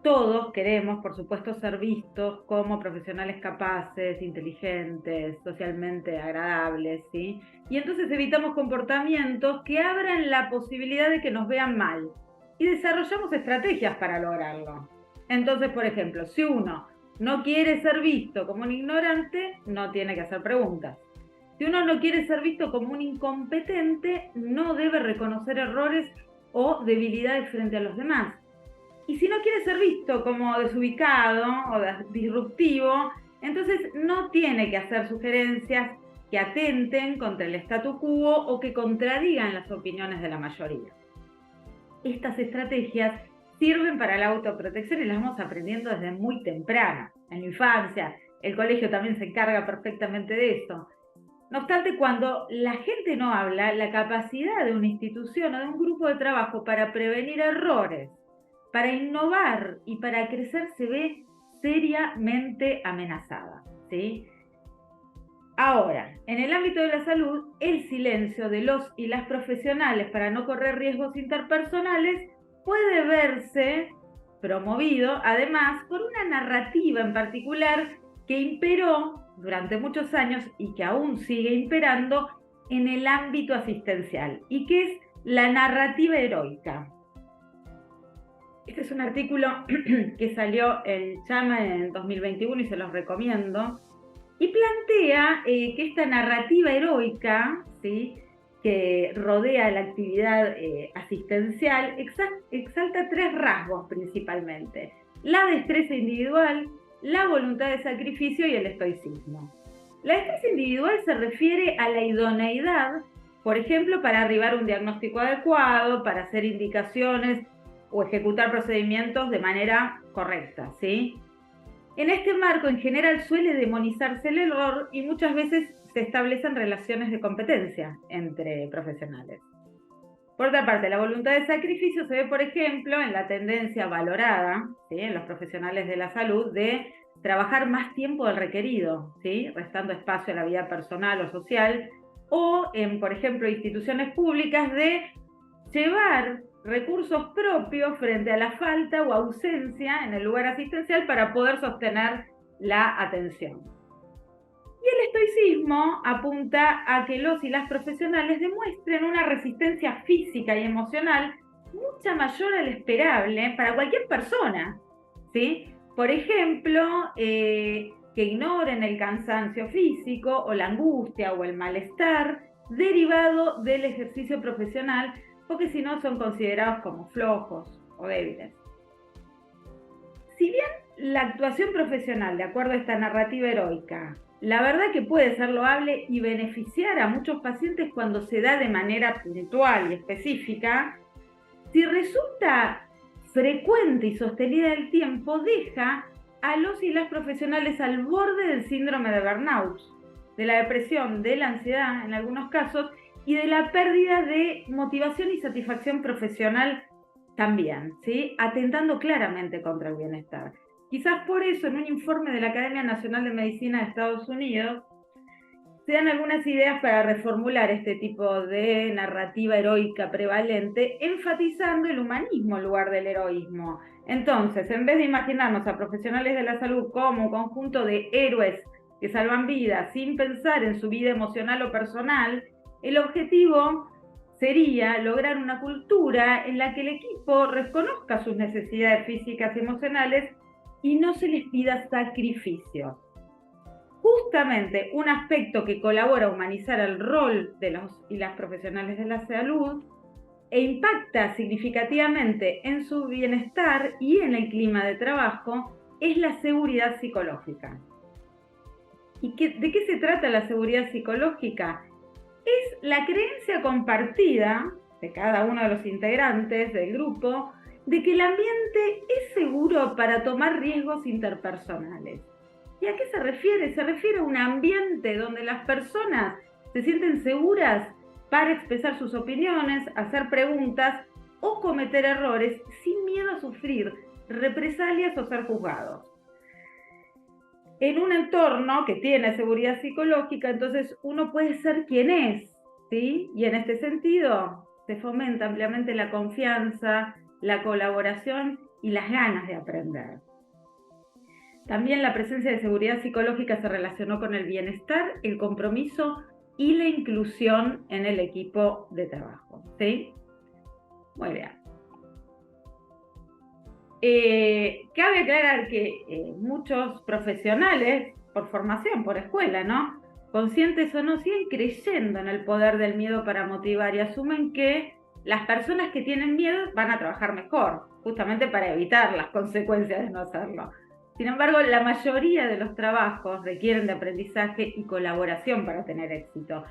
S3: Todos queremos, por supuesto, ser vistos como profesionales capaces, inteligentes, socialmente agradables, ¿sí? Y entonces evitamos comportamientos que abran la posibilidad de que nos vean mal y desarrollamos estrategias para lograrlo. Entonces, por ejemplo, si uno no quiere ser visto como un ignorante, no tiene que hacer preguntas. Si uno no quiere ser visto como un incompetente, no debe reconocer errores o debilidades frente a los demás. Y si no quiere ser visto como desubicado o disruptivo, entonces no tiene que hacer sugerencias que atenten contra el statu quo o que contradigan las opiniones de la mayoría. Estas estrategias sirven para la autoprotección y las vamos aprendiendo desde muy temprano, en la infancia. El colegio también se encarga perfectamente de eso. No obstante, cuando la gente no habla, la capacidad de una institución o de un grupo de trabajo para prevenir errores, para innovar y para crecer se ve seriamente amenazada, ¿sí? Ahora, en el ámbito de la salud, el silencio de los y las profesionales para no correr riesgos interpersonales puede verse promovido, además, por una narrativa en particular que imperó durante muchos años y que aún sigue imperando en el ámbito asistencial, y que es la narrativa heroica. Este es un artículo que salió en JAMA en 2021 y se los recomiendo, y plantea que esta narrativa heroica, ¿sí?, que rodea la actividad asistencial exalta tres rasgos principalmente: la destreza individual, la voluntad de sacrificio y el estoicismo. La destreza individual se refiere a la idoneidad, por ejemplo, para arribar a un diagnóstico adecuado, para hacer indicaciones o ejecutar procedimientos de manera correcta, ¿sí? En este marco, en general, suele demonizarse el error y muchas veces se establecen relaciones de competencia entre profesionales. Por otra parte, la voluntad de sacrificio se ve, por ejemplo, en la tendencia valorada, ¿sí?, en los profesionales de la salud, de trabajar más tiempo del requerido, ¿sí?, restando espacio a la vida personal o social, o en, por ejemplo, instituciones públicas, de llevar recursos propios frente a la falta o ausencia en el lugar asistencial para poder sostener la atención. Y el estoicismo apunta a que los y las profesionales demuestren una resistencia física y emocional mucha mayor al esperable para cualquier persona, ¿sí? Por ejemplo, que ignoren el cansancio físico o la angustia o el malestar derivado del ejercicio profesional, porque si no son considerados como flojos o débiles. Si bien la actuación profesional, de acuerdo a esta narrativa heroica, la verdad que puede ser loable y beneficiar a muchos pacientes cuando se da de manera puntual y específica, si resulta frecuente y sostenida en el tiempo, deja a los y las profesionales al borde del síndrome de burnout, de la depresión, de la ansiedad en algunos casos, y de la pérdida de motivación y satisfacción profesional también, ¿sí? Atentando claramente contra el bienestar. Quizás por eso, en un informe de la Academia Nacional de Medicina de Estados Unidos, se dan algunas ideas para reformular este tipo de narrativa heroica prevalente, enfatizando el humanismo en lugar del heroísmo. Entonces, en vez de imaginarnos a profesionales de la salud como un conjunto de héroes que salvan vidas sin pensar en su vida emocional o personal, el objetivo sería lograr una cultura en la que el equipo reconozca sus necesidades físicas y emocionales y no se les pida sacrificios. Justamente un aspecto que colabora a humanizar el rol de los y las profesionales de la salud e impacta significativamente en su bienestar y en el clima de trabajo es la seguridad psicológica. ¿Y de qué se trata la seguridad psicológica? Es la creencia compartida de cada uno de los integrantes del grupo de que el ambiente es seguro para tomar riesgos interpersonales. ¿Y a qué se refiere? Se refiere a un ambiente donde las personas se sienten seguras para expresar sus opiniones, hacer preguntas o cometer errores sin miedo a sufrir represalias o ser juzgados. En un entorno que tiene seguridad psicológica, entonces uno puede ser quien es, ¿sí? Y en este sentido se fomenta ampliamente la confianza, la colaboración y las ganas de aprender. También la presencia de seguridad psicológica se relacionó con el bienestar, el compromiso y la inclusión en el equipo de trabajo, ¿sí? Muy bien. Cabe aclarar que muchos profesionales, por formación, por escuela, ¿no?, conscientes o no, siguen creyendo en el poder del miedo para motivar y asumen que las personas que tienen miedo van a trabajar mejor, justamente para evitar las consecuencias de no hacerlo. Sin embargo, la mayoría de los trabajos requieren de aprendizaje y colaboración para tener éxito.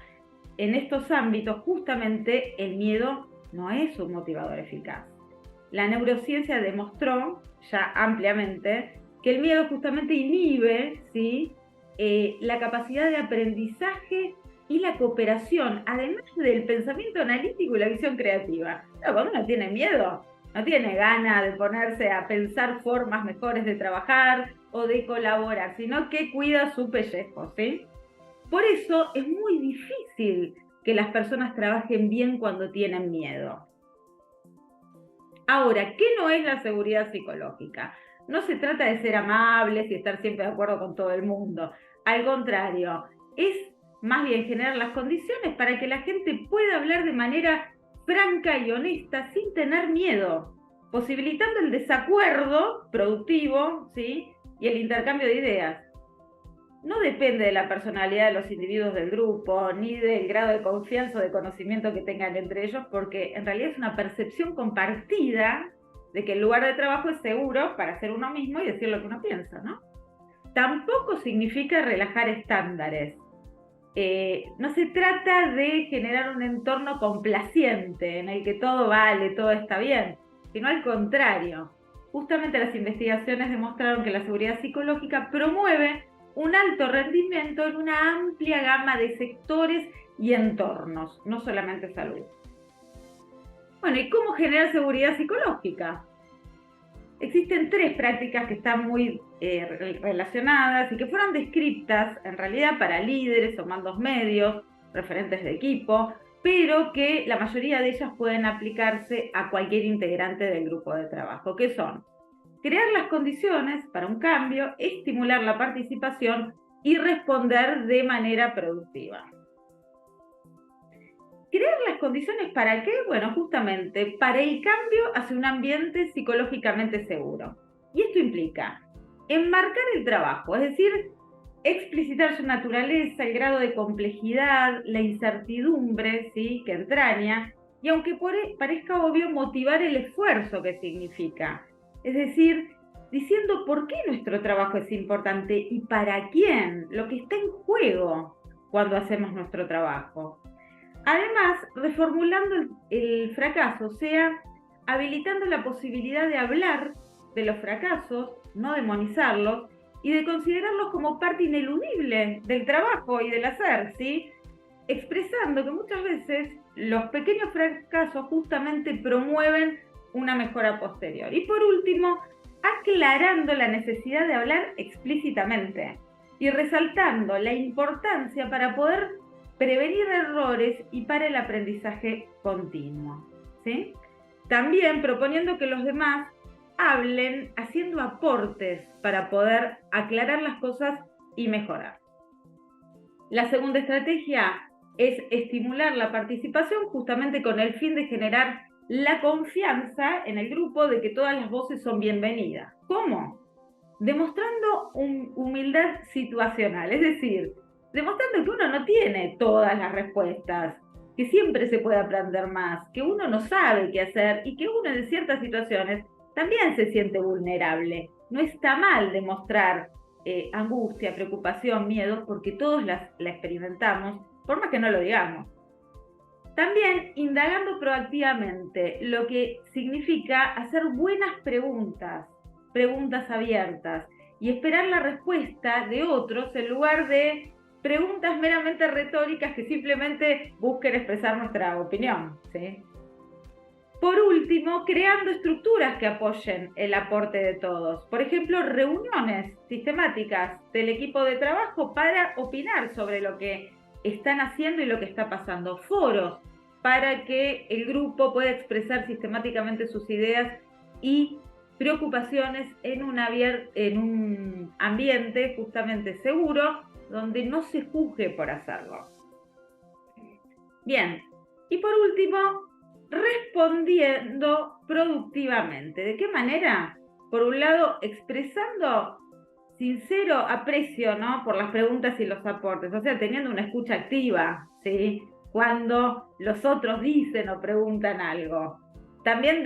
S3: En estos ámbitos, justamente, el miedo no es un motivador eficaz. La neurociencia demostró ya ampliamente que el miedo justamente inhibe, ¿sí?, la capacidad de aprendizaje y la cooperación, además del pensamiento analítico y la visión creativa. No, cuando uno tiene miedo, no tiene ganas de ponerse a pensar formas mejores de trabajar o de colaborar, sino que cuida su pellejo, ¿sí? Por eso es muy difícil que las personas trabajen bien cuando tienen miedo. Ahora, ¿qué no es la seguridad psicológica? No se trata de ser amables y estar siempre de acuerdo con todo el mundo. Al contrario, es más bien generar las condiciones para que la gente pueda hablar de manera franca y honesta sin tener miedo, posibilitando el desacuerdo productivo, ¿sí?, y el intercambio de ideas. No depende de la personalidad de los individuos del grupo, ni del grado de confianza o de conocimiento que tengan entre ellos, porque en realidad es una percepción compartida de que el lugar de trabajo es seguro para ser uno mismo y decir lo que uno piensa, ¿no? Tampoco significa relajar estándares. No se trata de generar un entorno complaciente en el que todo vale, todo está bien, sino al contrario. Justamente las investigaciones demostraron que la seguridad psicológica promueve un alto rendimiento en una amplia gama de sectores y entornos, no solamente salud. Bueno, ¿y cómo generar seguridad psicológica? Existen 3 prácticas que están muy relacionadas y que fueron descritas en realidad para líderes o mandos medios, referentes de equipo, pero que la mayoría de ellas pueden aplicarse a cualquier integrante del grupo de trabajo, que son crear las condiciones para un cambio, estimular la participación y responder de manera productiva. ¿Crear las condiciones para qué? Bueno, justamente para el cambio hacia un ambiente psicológicamente seguro. Y esto implica enmarcar el trabajo, es decir, explicitar su naturaleza, el grado de complejidad, la incertidumbre, ¿sí?, que entraña, y aunque parezca obvio, motivar el esfuerzo que significa. Es decir, diciendo por qué nuestro trabajo es importante y para quién, lo que está en juego cuando hacemos nuestro trabajo. Además, reformulando el fracaso, o sea, habilitando la posibilidad de hablar de los fracasos, no demonizarlos, y de considerarlos como parte ineludible del trabajo y del hacer, ¿sí? Expresando que muchas veces los pequeños fracasos justamente promueven una mejora posterior. Y por último, aclarando la necesidad de hablar explícitamente y resaltando la importancia para poder prevenir errores y para el aprendizaje continuo, ¿sí? También proponiendo que los demás hablen haciendo aportes para poder aclarar las cosas y mejorar. La segunda estrategia es estimular la participación justamente con el fin de generar la confianza en el grupo de que todas las voces son bienvenidas. ¿Cómo? Demostrando humildad situacional, es decir, demostrando que uno no tiene todas las respuestas, que siempre se puede aprender más, que uno no sabe qué hacer y que uno en ciertas situaciones también se siente vulnerable. No está mal demostrar angustia, preocupación, miedo, porque todos la experimentamos, por más que no lo digamos. También indagando proactivamente, lo que significa hacer buenas preguntas, preguntas abiertas, y esperar la respuesta de otros en lugar de preguntas meramente retóricas que simplemente busquen expresar nuestra opinión, ¿sí? Por último, creando estructuras que apoyen el aporte de todos. Por ejemplo, reuniones sistemáticas del equipo de trabajo para opinar sobre lo que están haciendo y lo que está pasando. Foros para que el grupo pueda expresar sistemáticamente sus ideas y preocupaciones en un ambiente justamente seguro, donde no se juzgue por hacerlo. Bien, y por último, respondiendo productivamente. ¿De qué manera? Por un lado, expresando sincero aprecio, ¿no?, por las preguntas y los aportes, o sea, teniendo una escucha activa, ¿sí?, cuando los otros dicen o preguntan algo. También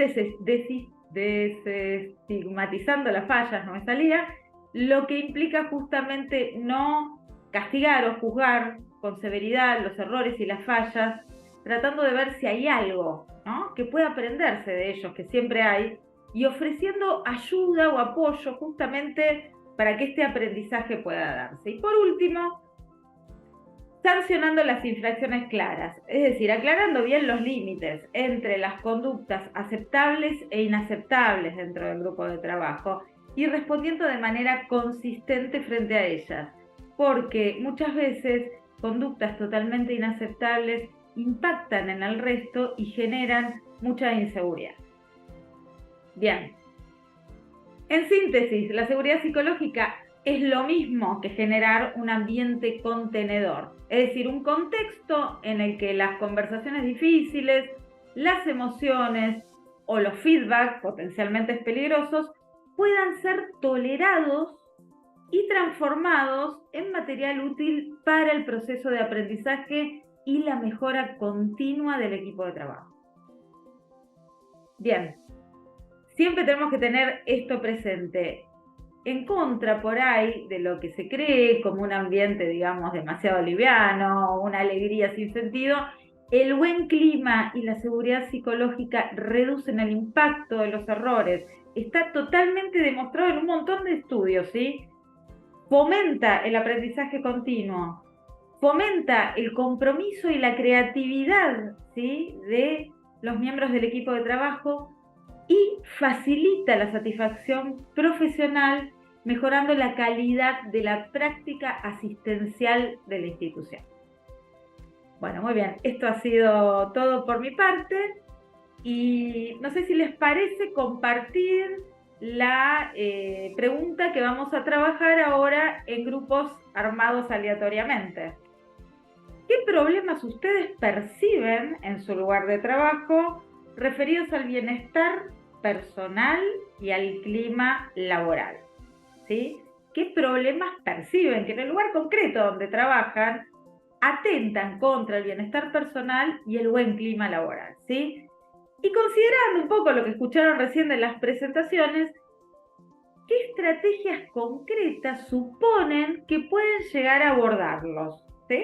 S3: desestigmatizando las fallas, no me salía, lo que implica justamente no castigar o juzgar con severidad los errores y las fallas, tratando de ver si hay algo, ¿no?, que pueda aprenderse de ellos, que siempre hay, y ofreciendo ayuda o apoyo justamente para que este aprendizaje pueda darse. Y por último, sancionando las infracciones claras, es decir, aclarando bien los límites entre las conductas aceptables e inaceptables dentro del grupo de trabajo y respondiendo de manera consistente frente a ellas, porque muchas veces conductas totalmente inaceptables impactan en el resto y generan mucha inseguridad. Bien, en síntesis, la seguridad psicológica es lo mismo que generar un ambiente contenedor, es decir, un contexto en el que las conversaciones difíciles, las emociones o los feedback potencialmente peligrosos puedan ser tolerados y transformados en material útil para el proceso de aprendizaje y la mejora continua del equipo de trabajo. Bien, siempre tenemos que tener esto presente. En contra por ahí de lo que se cree como un ambiente, digamos, demasiado liviano, una alegría sin sentido, el buen clima y la seguridad psicológica reducen el impacto de los errores. Está totalmente demostrado en un montón de estudios, ¿sí? Fomenta el aprendizaje continuo, fomenta el compromiso y la creatividad, ¿sí?, de los miembros del equipo de trabajo y facilita la satisfacción profesional, mejorando la calidad de la práctica asistencial de la institución. Bueno, muy bien, esto ha sido todo por mi parte y no sé si les parece compartir la pregunta que vamos a trabajar ahora en grupos armados aleatoriamente. ¿Qué problemas ustedes perciben en su lugar de trabajo referidos al bienestar personal y al clima laboral? ¿Sí? ¿Qué problemas perciben que en el lugar concreto donde trabajan atentan contra el bienestar personal y el buen clima laboral? ¿Sí? Y considerando un poco lo que escucharon recién de las presentaciones, ¿qué estrategias concretas suponen que pueden llegar a abordarlos? ¿Sí?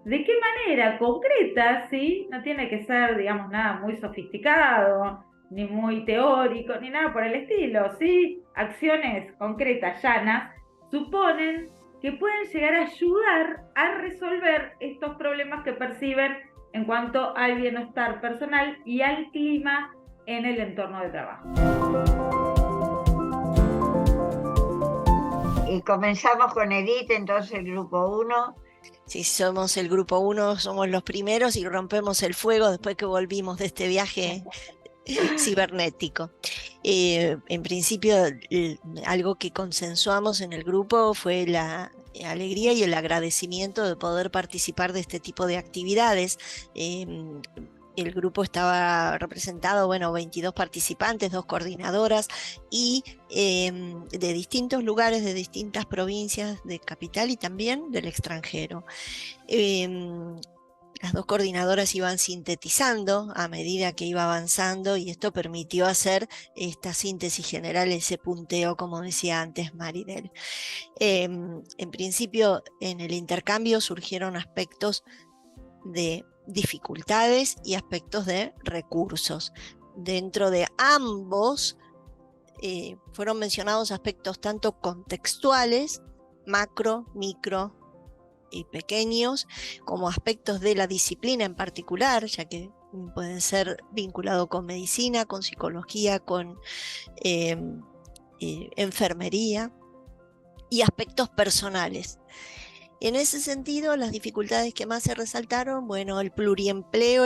S3: ¿De qué manera concreta? ¿Sí? No tiene que ser, digamos, nada muy sofisticado, ni muy teórico, ni nada por el estilo. ¿Sí? Acciones concretas, llanas, suponen que pueden llegar a ayudar a resolver estos problemas que perciben en cuanto al bienestar personal y al clima en el entorno de trabajo.
S1: Y comenzamos con Edith, entonces el grupo 1.
S4: Si somos el grupo 1, somos los primeros y rompemos el fuego después que volvimos de este viaje cibernético. En principio, algo que consensuamos en el grupo fue la alegría y el agradecimiento de poder participar de este tipo de actividades. El grupo estaba representado, 22 participantes, 2 coordinadoras y de distintos lugares, de distintas provincias de capital y también del extranjero. Las 2 coordinadoras iban sintetizando a medida que iba avanzando y esto permitió hacer esta síntesis general, ese punteo, como decía antes Maridel. En principio, en el intercambio surgieron aspectos de dificultades y aspectos de recursos. Dentro de ambos fueron mencionados aspectos tanto contextuales, macro, micro y pequeños, como aspectos de la disciplina en particular, ya que pueden ser vinculados con medicina, con psicología, con enfermería, y aspectos personales. En ese sentido, las dificultades que más se resaltaron, el pluriempleo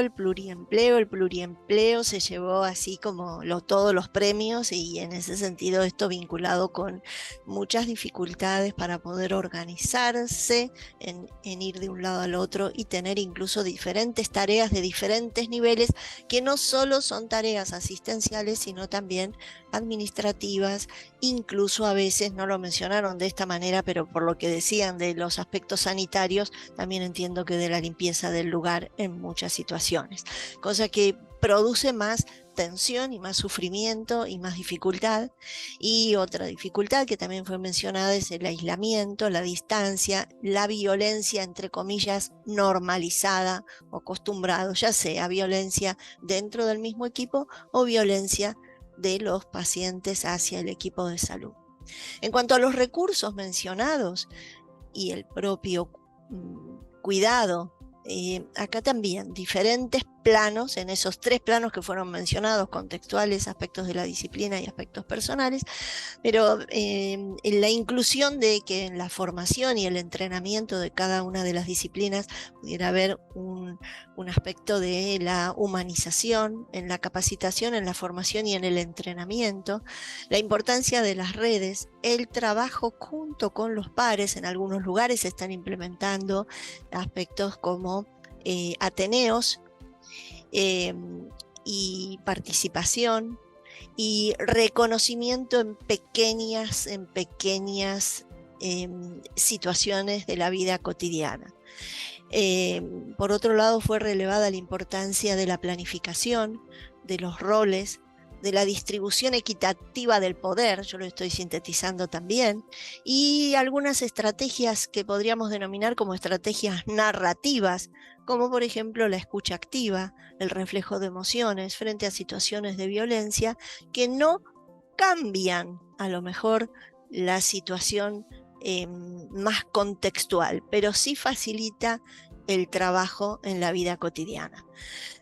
S4: se llevó así como todos los premios, y en ese sentido esto vinculado con muchas dificultades para poder organizarse en ir de un lado al otro y tener incluso diferentes tareas de diferentes niveles, que no solo son tareas asistenciales, sino también administrativas, incluso a veces, no lo mencionaron de esta manera, pero por lo que decían de los aspectos sanitarios, también entiendo que de la limpieza del lugar en muchas situaciones, cosa que produce más tensión y más sufrimiento y más dificultad. Y otra dificultad que también fue mencionada es el aislamiento, la distancia, la violencia, entre comillas, normalizada o acostumbrado, ya sea violencia dentro del mismo equipo o violencia de los pacientes hacia el equipo de salud. En cuanto a los recursos mencionados y el propio cuidado, acá también diferentes planos, en esos 3 planos que fueron mencionados, contextuales, aspectos de la disciplina y aspectos personales, pero en la inclusión de que en la formación y el entrenamiento de cada una de las disciplinas pudiera haber un aspecto de la humanización, en la capacitación, en la formación y en el entrenamiento, la importancia de las redes, el trabajo junto con los pares. En algunos lugares se están implementando aspectos como ateneos, y participación y reconocimiento en pequeñas situaciones de la vida cotidiana. Por otro lado, fue relevada la importancia de la planificación, de los roles, de la distribución equitativa del poder, yo lo estoy sintetizando también, y algunas estrategias que podríamos denominar como estrategias narrativas, como por ejemplo la escucha activa, el reflejo de emociones frente a situaciones de violencia que no cambian a lo mejor la situación más contextual, pero sí facilita el trabajo en la vida cotidiana.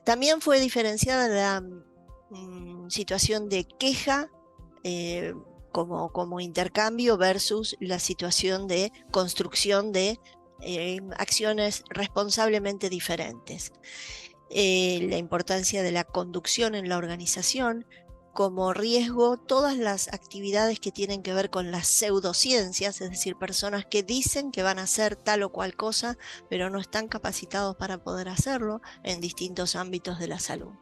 S4: También fue diferenciada la situación de queja como intercambio versus la situación de construcción de acciones responsablemente diferentes. La importancia de la conducción en la organización, como riesgo todas las actividades que tienen que ver con las pseudociencias, es decir, personas que dicen que van a hacer tal o cual cosa, pero no están capacitados para poder hacerlo en distintos ámbitos de la salud.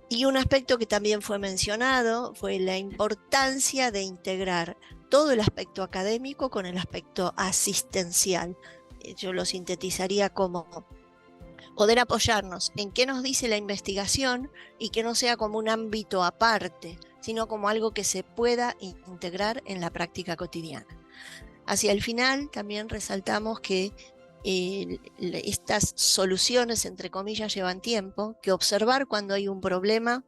S4: Y un aspecto que también fue mencionado fue la importancia de integrar todo el aspecto académico con el aspecto asistencial. Yo lo sintetizaría como poder apoyarnos en qué nos dice la investigación y que no sea como un ámbito aparte, sino como algo que se pueda integrar en la práctica cotidiana. Hacia el final también resaltamos que estas soluciones, entre comillas, llevan tiempo, que observar cuando hay un problema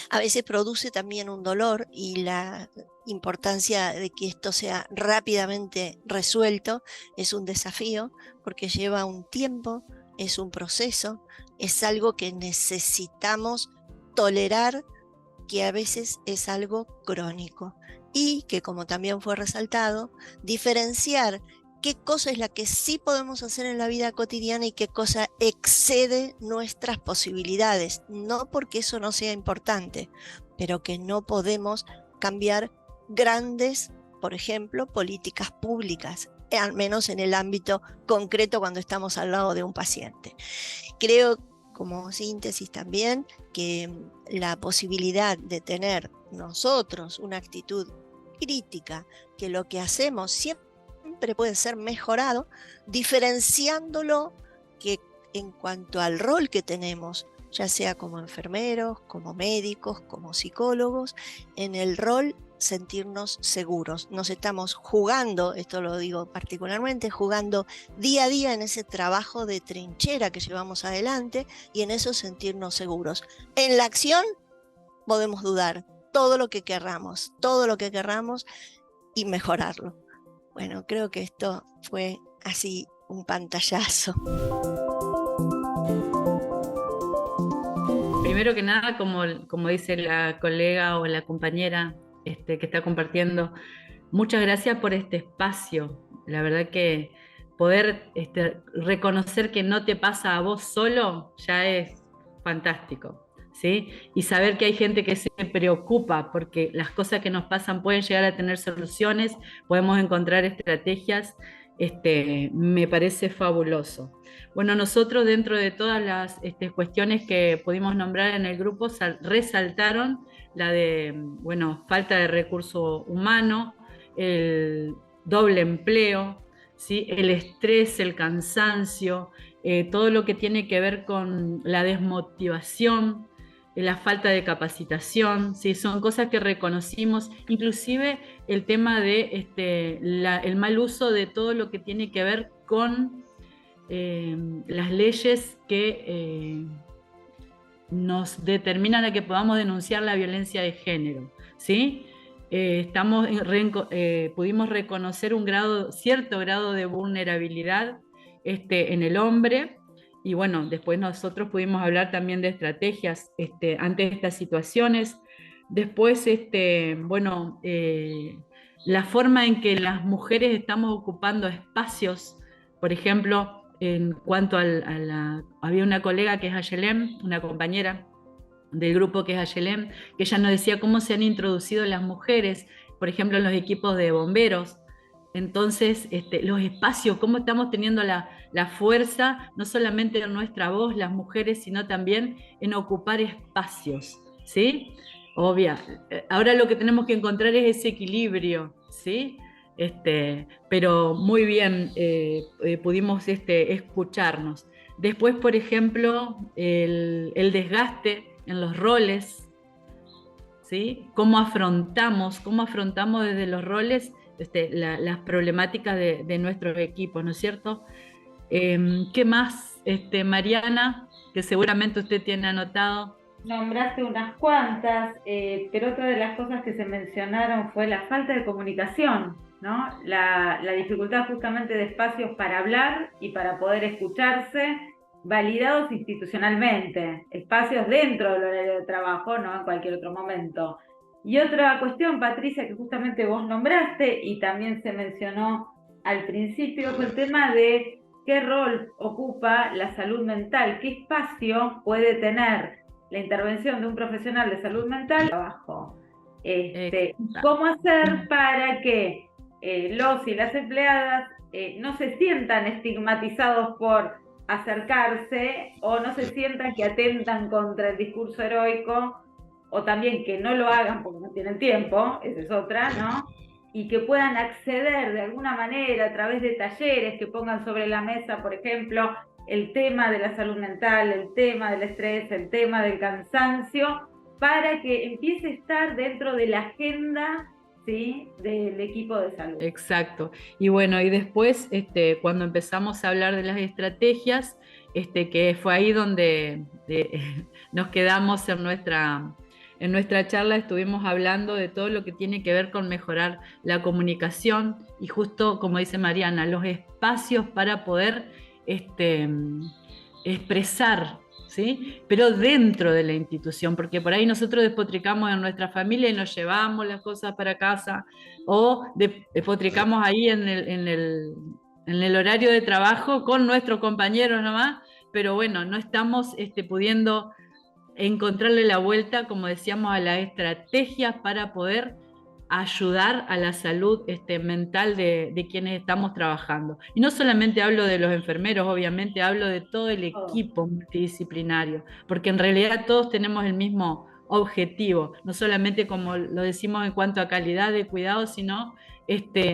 S4: a veces produce también un dolor, y la importancia de que esto sea rápidamente resuelto es un desafío, porque lleva un tiempo, es un proceso, es algo que necesitamos tolerar, que a veces es algo crónico, y que, como también fue resaltado, diferenciar qué cosa es la que sí podemos hacer en la vida cotidiana y qué cosa excede nuestras posibilidades, no porque eso no sea importante, pero que no podemos cambiar grandes, por ejemplo, políticas públicas, al menos en el ámbito concreto cuando estamos al lado de un paciente. Creo, como síntesis también, que la posibilidad de tener nosotros una actitud crítica, que lo que hacemos siempre puede ser mejorado, diferenciándolo que en cuanto al rol que tenemos, ya sea como enfermeros, como médicos, como psicólogos, en el rol sentirnos seguros. Nos estamos jugando, esto lo digo particularmente, jugando día a día en ese trabajo de trinchera que llevamos adelante, y en eso sentirnos seguros. En la acción podemos dudar todo lo que querramos y mejorarlo. Bueno, creo que esto fue así un pantallazo.
S3: Primero que nada, como dice la colega o la compañera que está compartiendo, muchas gracias por este espacio. La verdad que poder reconocer que no te pasa a vos solo ya es fantástico, ¿sí? Y saber que hay gente que se preocupa porque las cosas que nos pasan pueden llegar a tener soluciones, podemos encontrar estrategias, me parece fabuloso. Bueno, nosotros, dentro de todas las cuestiones que pudimos nombrar en el grupo, resaltaron la de, bueno, falta de recurso humano, el doble empleo, ¿sí? El estrés, el cansancio, todo lo que tiene que ver con la desmotivación, la falta de capacitación, ¿sí? Son cosas que reconocimos, inclusive el tema de el mal uso de todo lo que tiene que ver con las leyes que nos determinan a que podamos denunciar la violencia de género, ¿sí? Pudimos reconocer cierto grado de vulnerabilidad en el hombre, y bueno, después nosotros pudimos hablar también de estrategias ante estas situaciones. Después, bueno, la forma en que las mujeres estamos ocupando espacios, por ejemplo, en cuanto había una colega que es Ayelem, una compañera del grupo que es Ayelem, que ella nos decía cómo se han introducido las mujeres, por ejemplo, en los equipos de bomberos. Entonces, los espacios, cómo estamos teniendo la fuerza, no solamente en nuestra voz, las mujeres, sino también en ocupar espacios, ¿sí? Obvia. Ahora lo que tenemos que encontrar es ese equilibrio, ¿sí? Pero muy bien, pudimos escucharnos. Después, por ejemplo, el desgaste en los roles, ¿sí? ¿Cómo afrontamos desde los roles las problemáticas de nuestros equipos, ¿no es cierto? ¿Qué más, Mariana, que seguramente usted tiene anotado?
S5: Nombraste unas cuantas, pero otra de las cosas que se mencionaron fue la falta de comunicación, ¿no? La dificultad justamente de espacios para hablar y para poder escucharse, validados institucionalmente, espacios dentro del horario de trabajo, no en cualquier otro momento. Y otra cuestión, Patricia, que justamente vos nombraste y también se mencionó al principio fue el tema de qué rol ocupa la salud mental, qué espacio puede tener la intervención de un profesional de salud mental abajo. ¿Cómo hacer para que los y las empleadas no se sientan estigmatizados por acercarse o no se sientan que atentan contra el discurso heroico, o también que no lo hagan porque no tienen tiempo, esa es otra, ¿no? Y que puedan acceder de alguna manera a través de talleres que pongan sobre la mesa, por ejemplo, el tema de la salud mental, el tema del estrés, el tema del cansancio, para que empiece a estar dentro de la agenda, ¿sí?, del equipo de salud.
S6: Exacto. Y bueno, y después, cuando empezamos a hablar de las estrategias, que fue ahí donde nos quedamos en nuestra charla, estuvimos hablando de todo lo que tiene que ver con mejorar la comunicación y justo, como dice Mariana, los espacios para poder expresar, ¿sí? Pero dentro de la institución, porque por ahí nosotros despotricamos en nuestra familia y nos llevamos las cosas para casa, o despotricamos ahí en el horario de trabajo con nuestros compañeros nomás, pero bueno, no estamos pudiendo encontrarle la vuelta, como decíamos, a las estrategias para poder ayudar a la salud mental de quienes estamos trabajando. Y no solamente hablo de los enfermeros, obviamente hablo de todo el equipo multidisciplinario, porque en realidad todos tenemos el mismo objetivo, no solamente como lo decimos en cuanto a calidad de cuidado, sino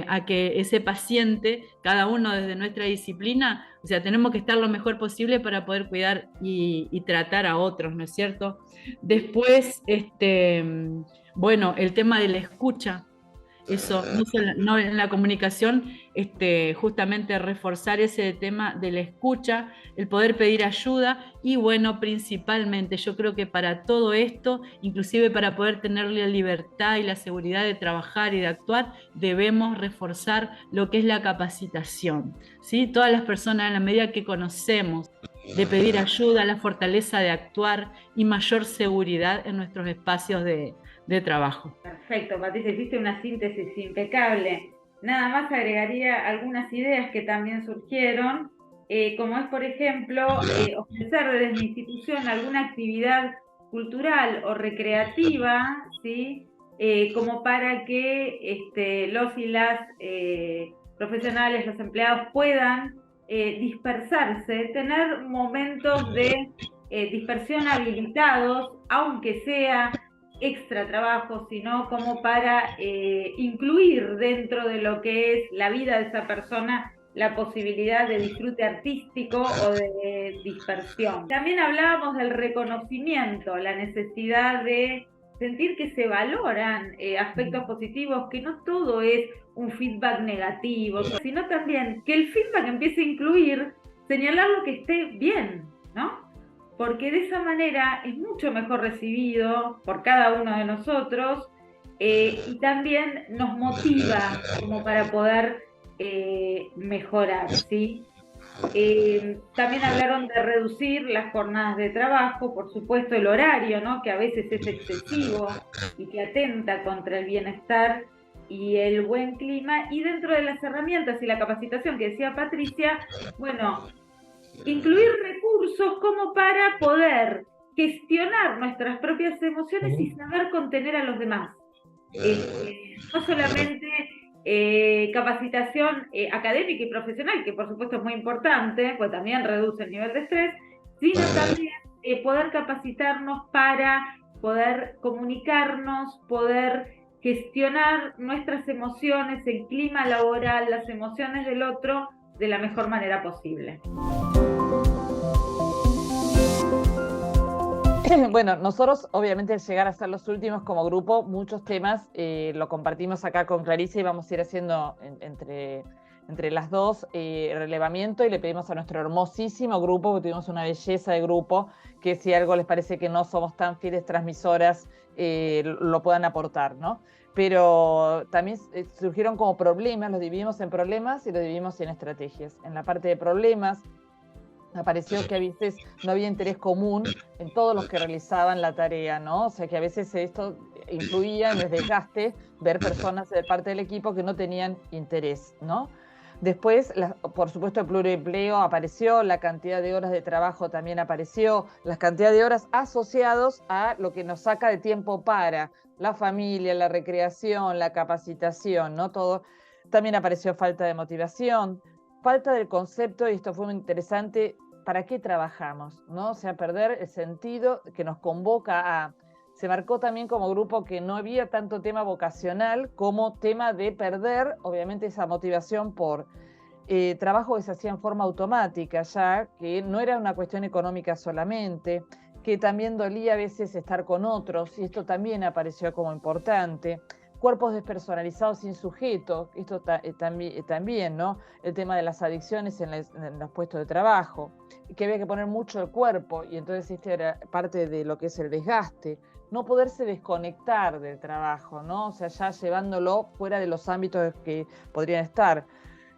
S6: a que ese paciente, cada uno desde nuestra disciplina, o sea, tenemos que estar lo mejor posible para poder cuidar y tratar a otros, ¿no es cierto? Después, bueno, el tema de la escucha, eso, no en la comunicación, justamente reforzar ese tema de la escucha, el poder pedir ayuda y bueno, principalmente yo creo que para todo esto, inclusive para poder tener la libertad y la seguridad de trabajar y de actuar, debemos reforzar lo que es la capacitación, ¿sí? Todas las personas, en la medida que conocemos de pedir ayuda, la fortaleza de actuar y mayor seguridad en nuestros espacios de trabajo.
S5: Perfecto, Patricia, hiciste una síntesis impecable. Nada más agregaría algunas ideas que también surgieron, como es, por ejemplo, ofrecer desde mi institución alguna actividad cultural o recreativa, ¿sí? Como para que los y las profesionales, los empleados puedan dispersarse, tener momentos de dispersión habilitados, aunque sea extra trabajo, sino como para incluir dentro de lo que es la vida de esa persona la posibilidad de disfrute artístico o de dispersión. También hablábamos del reconocimiento, la necesidad de sentir que se valoran aspectos positivos, que no todo es un feedback negativo, sino también que el feedback empiece a incluir, señalar lo que esté bien, ¿no? Porque de esa manera es mucho mejor recibido por cada uno de nosotros y también nos motiva como para poder mejorar, ¿sí? También hablaron de reducir las jornadas de trabajo, por supuesto el horario, ¿no?, que a veces es excesivo y que atenta contra el bienestar y el buen clima, y dentro de las herramientas y la capacitación que decía Patricia, bueno, incluir recursos como para poder gestionar nuestras propias emociones y saber contener a los demás. No solamente capacitación académica y profesional, que por supuesto es muy importante, pues también reduce el nivel de estrés, sino también poder capacitarnos para poder comunicarnos, poder gestionar nuestras emociones, el clima laboral, las emociones del otro, de la mejor manera posible.
S7: Bueno, nosotros obviamente al llegar a ser los últimos como grupo, muchos temas lo compartimos acá con Clarisa y vamos a ir haciendo entre las dos relevamiento, y le pedimos a nuestro hermosísimo grupo, porque tuvimos una belleza de grupo, que si algo les parece que no somos tan fieles transmisoras, lo puedan aportar, ¿no? Pero también surgieron como problemas, los dividimos en problemas y los dividimos en estrategias. En la parte de problemas, apareció que a veces no había interés común en todos los que realizaban la tarea, ¿no? O sea, que a veces esto influía en el desgaste, ver personas de parte del equipo que no tenían interés, ¿no? Después, por supuesto, el pluriempleo apareció, la cantidad de horas de trabajo también apareció, la cantidad de horas asociados a lo que nos saca de tiempo para la familia, la recreación, la capacitación, ¿no? Todo. También apareció falta de motivación, falta del concepto, y esto fue muy interesante, ¿para qué trabajamos? ¿No? O sea, perder el sentido que nos convoca a... Se marcó también como grupo que no había tanto tema vocacional como tema de perder, obviamente, esa motivación por trabajo que se hacía en forma automática ya, que no era una cuestión económica solamente, que también dolía a veces estar con otros, y esto también apareció como importante. Cuerpos despersonalizados sin sujeto, esto también, ¿no? El tema de las adicciones en los puestos de trabajo, que había que poner mucho el cuerpo, y entonces este era parte de lo que es el desgaste. No poderse desconectar del trabajo, ¿no? O sea, ya llevándolo fuera de los ámbitos que podrían estar.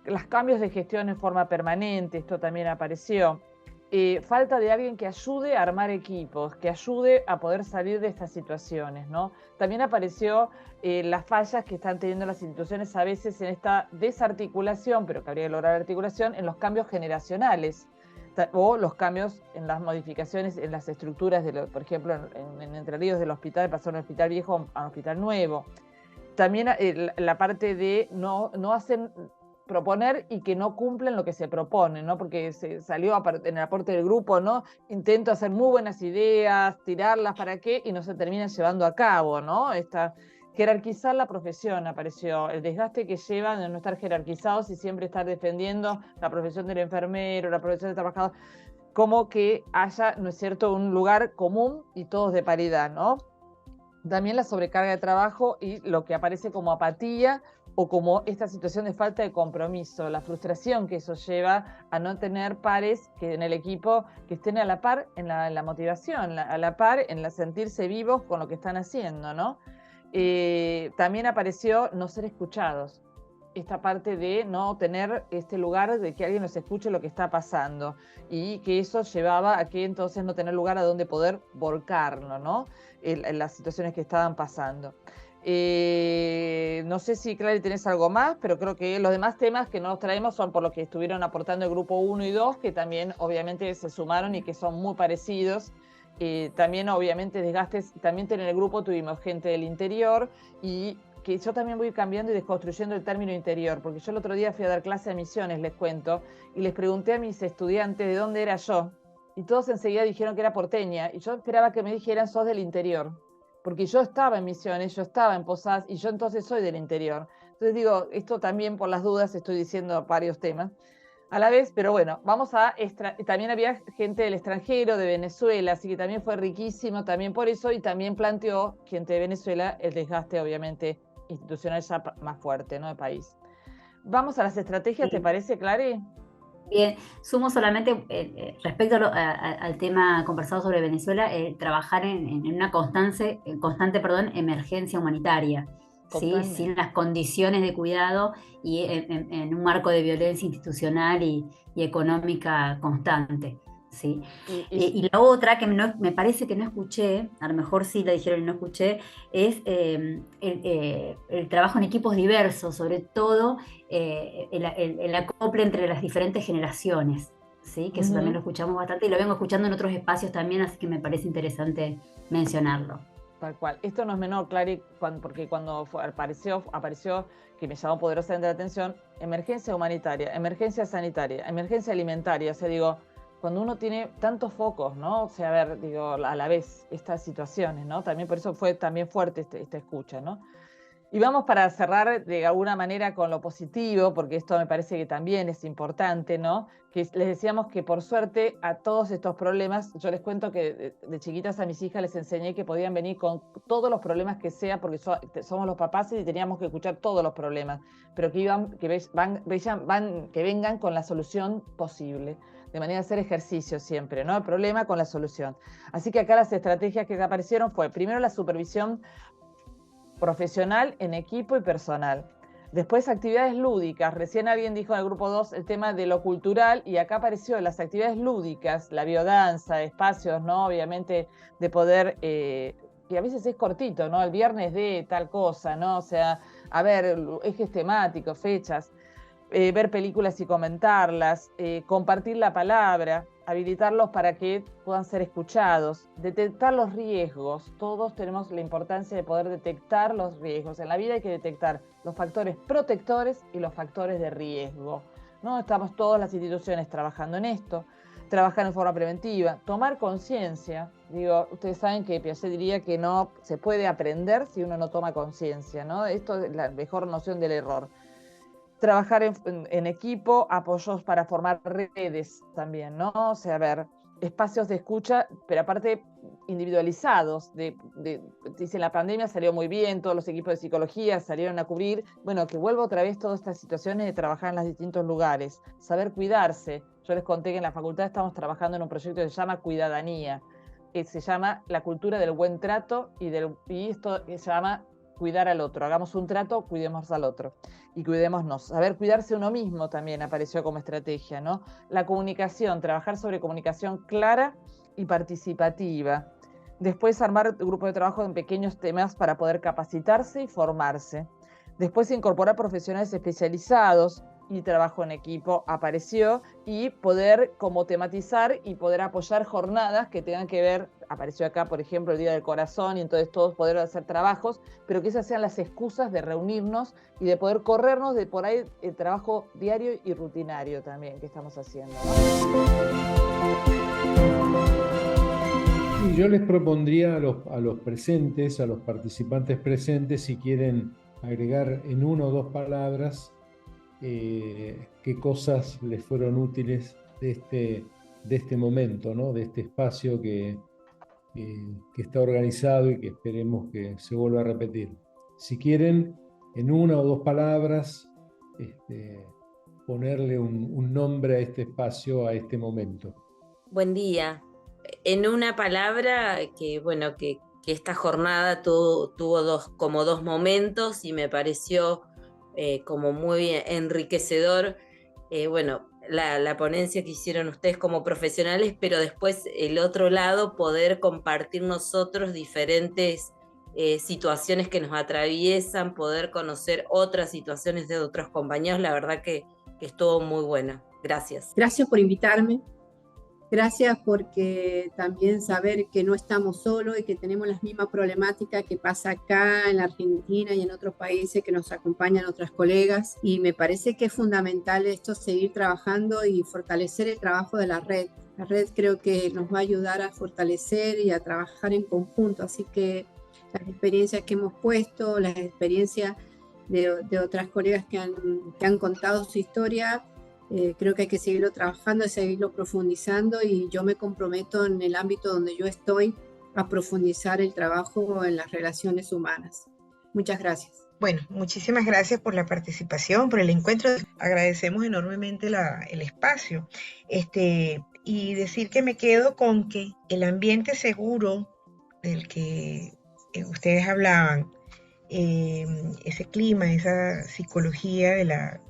S7: Los cambios de gestión en forma permanente, esto también apareció. Falta de alguien que ayude a armar equipos, que ayude a poder salir de estas situaciones, ¿no? También apareció las fallas que están teniendo las instituciones a veces en esta desarticulación, pero que habría que lograr articulación, en los cambios generacionales o los cambios en las modificaciones en las estructuras, por ejemplo, en Entre Ríos del hospital, pasó de un hospital viejo a un hospital nuevo. También la parte de no hacen... proponer y que no cumplen lo que se propone, ¿no? Porque se salió en el aporte del grupo, ¿no? Intento hacer muy buenas ideas, tirarlas para qué, y no se terminan llevando a cabo, ¿no? Jerarquizar la profesión apareció, el desgaste que llevan de no estar jerarquizados y siempre estar defendiendo la profesión del enfermero, la profesión del trabajador, como que haya, ¿no es cierto?, un lugar común y todos de paridad, ¿no? También la sobrecarga de trabajo y lo que aparece como apatía, o como esta situación de falta de compromiso, la frustración que eso lleva a no tener pares que en el equipo que estén a la par en la motivación, a la par en la sentirse vivos con lo que están haciendo, ¿no? También apareció no ser escuchados, esta parte de no tener este lugar de que alguien nos escuche lo que está pasando, y que eso llevaba a que entonces no tener lugar a donde poder volcarlo, ¿no? En las situaciones que estaban pasando. No sé si, Clary, tenés algo más, pero creo que los demás temas que no los traemos son por los que estuvieron aportando el grupo 1 y 2, que también obviamente se sumaron y que son muy parecidos. También obviamente desgastes, también en el grupo tuvimos gente del interior, y que yo también voy cambiando y desconstruyendo el término interior, porque yo el otro día fui a dar clase de Misiones, les cuento, y les pregunté a mis estudiantes de dónde era yo, y todos enseguida dijeron que era porteña, y yo esperaba que me dijeran sos del interior, porque yo estaba en Misiones, yo estaba en Posadas, y yo entonces soy del interior. Entonces digo, esto también por las dudas estoy diciendo varios temas a la vez, pero bueno, también había gente del extranjero, de Venezuela, así que también fue riquísimo, también por eso, y también planteó gente de Venezuela el desgaste, obviamente, institucional ya más fuerte, ¿no?, de país. Vamos a las estrategias, ¿te parece, Clary?
S2: Bien, sumo solamente respecto al tema conversado sobre Venezuela, trabajar en una constante emergencia humanitaria, ¿sí? Sin las condiciones de cuidado y en un marco de violencia institucional y económica constante. ¿Sí? Y la otra que me parece que no escuché, a lo mejor sí la dijeron y no escuché, es el trabajo en equipos diversos, sobre todo el acople entre las diferentes generaciones, ¿sí? Que eso también lo escuchamos bastante y lo vengo escuchando en otros espacios también, así que me parece interesante mencionarlo.
S7: Tal cual. Esto no es menor, Clary, porque cuando apareció que me llamó poderosamente la atención, emergencia humanitaria, emergencia sanitaria, emergencia alimentaria, o sea, digo, cuando uno tiene tantos focos, ¿no? O sea, a ver, digo, a la vez estas situaciones, ¿no? También por eso fue también fuerte esta escucha, ¿no? Y vamos para cerrar de alguna manera con lo positivo, porque esto me parece que también es importante, ¿no? Que les decíamos que por suerte a todos estos problemas, yo les cuento que de chiquitas a mis hijas les enseñé que podían venir con todos los problemas que sea, porque somos los papás y teníamos que escuchar todos los problemas, pero que vengan con la solución posible, de manera de hacer ejercicio siempre, ¿no? El problema con la solución. Así que acá las estrategias que aparecieron fue, primero, la supervisión profesional en equipo y personal. Después, actividades lúdicas. Recién alguien dijo en el grupo 2 el tema de lo cultural, y acá apareció las actividades lúdicas, la biodanza, espacios, ¿no? Obviamente de poder, que a veces es cortito, ¿no? El viernes de tal cosa, ¿no? O sea, a ver, ejes temáticos, fechas. ver películas y comentarlas, compartir la palabra, habilitarlos para que puedan ser escuchados, detectar los riesgos. Todos tenemos la importancia de poder detectar los riesgos. En la vida hay que detectar los factores protectores y los factores de riesgo, ¿no? Estamos todas las instituciones trabajando en esto, trabajar en forma preventiva, tomar conciencia. Digo, ustedes saben que Piaget diría que no se puede aprender si uno no toma conciencia, ¿no? Esto es la mejor noción del error. Trabajar en equipo, apoyos para formar redes también, ¿no? O sea, ver espacios de escucha, pero aparte individualizados. Dicen, la pandemia salió muy bien, todos los equipos de psicología salieron a cubrir. Bueno, que vuelva otra vez todas estas situaciones de trabajar en los distintos lugares, saber cuidarse. Yo les conté que en la facultad estamos trabajando en un proyecto que se llama Cuidadanía, que se llama la cultura del buen trato y esto se llama cuidar al otro. Hagamos un trato, cuidemos al otro y cuidémonos. Saber cuidarse uno mismo también apareció como estrategia, ¿no? La comunicación, trabajar sobre comunicación clara y participativa. Después armar grupos de trabajo en pequeños temas para poder capacitarse y formarse. Después incorporar profesionales especializados y trabajo en equipo apareció, y poder como tematizar y poder apoyar jornadas que tengan que ver, apareció acá por ejemplo el Día del Corazón, y entonces todos poder hacer trabajos, pero que esas sean las excusas de reunirnos y de poder corrernos de por ahí el trabajo diario y rutinario también que estamos haciendo,
S8: ¿no? Y yo les propondría a los presentes, a los participantes presentes, si quieren agregar en 1 o 2 palabras qué cosas les fueron útiles de este momento, ¿no? De este espacio que está organizado y que esperemos que se vuelva a repetir. Si quieren, en 1 o 2 palabras, ponerle un nombre a este espacio, a este momento.
S9: Buen día. En una palabra, que esta jornada tuvo dos momentos, y me pareció como muy enriquecedor, la ponencia que hicieron ustedes como profesionales, pero después el otro lado, poder compartir nosotros diferentes situaciones que nos atraviesan, poder conocer otras situaciones de otros compañeros. La verdad que estuvo muy buena. Gracias.
S10: Gracias por invitarme. Gracias porque también saber que no estamos solos y que tenemos las mismas problemáticas que pasa acá en la Argentina y en otros países, que nos acompañan otras colegas, y me parece que es fundamental esto, seguir trabajando y fortalecer el trabajo de la red. La red creo que nos va a ayudar a fortalecer y a trabajar en conjunto, así que las experiencias que hemos puesto, las experiencias de otras colegas que han contado su historia, creo que hay que seguirlo trabajando, seguirlo profundizando, y yo me comprometo en el ámbito donde yo estoy a profundizar el trabajo en las relaciones humanas. Muchas gracias.
S11: Bueno, muchísimas gracias por la participación, por el encuentro. Agradecemos enormemente el espacio. Y decir que me quedo con que el ambiente seguro del que ustedes hablaban, ese clima, esa psicología de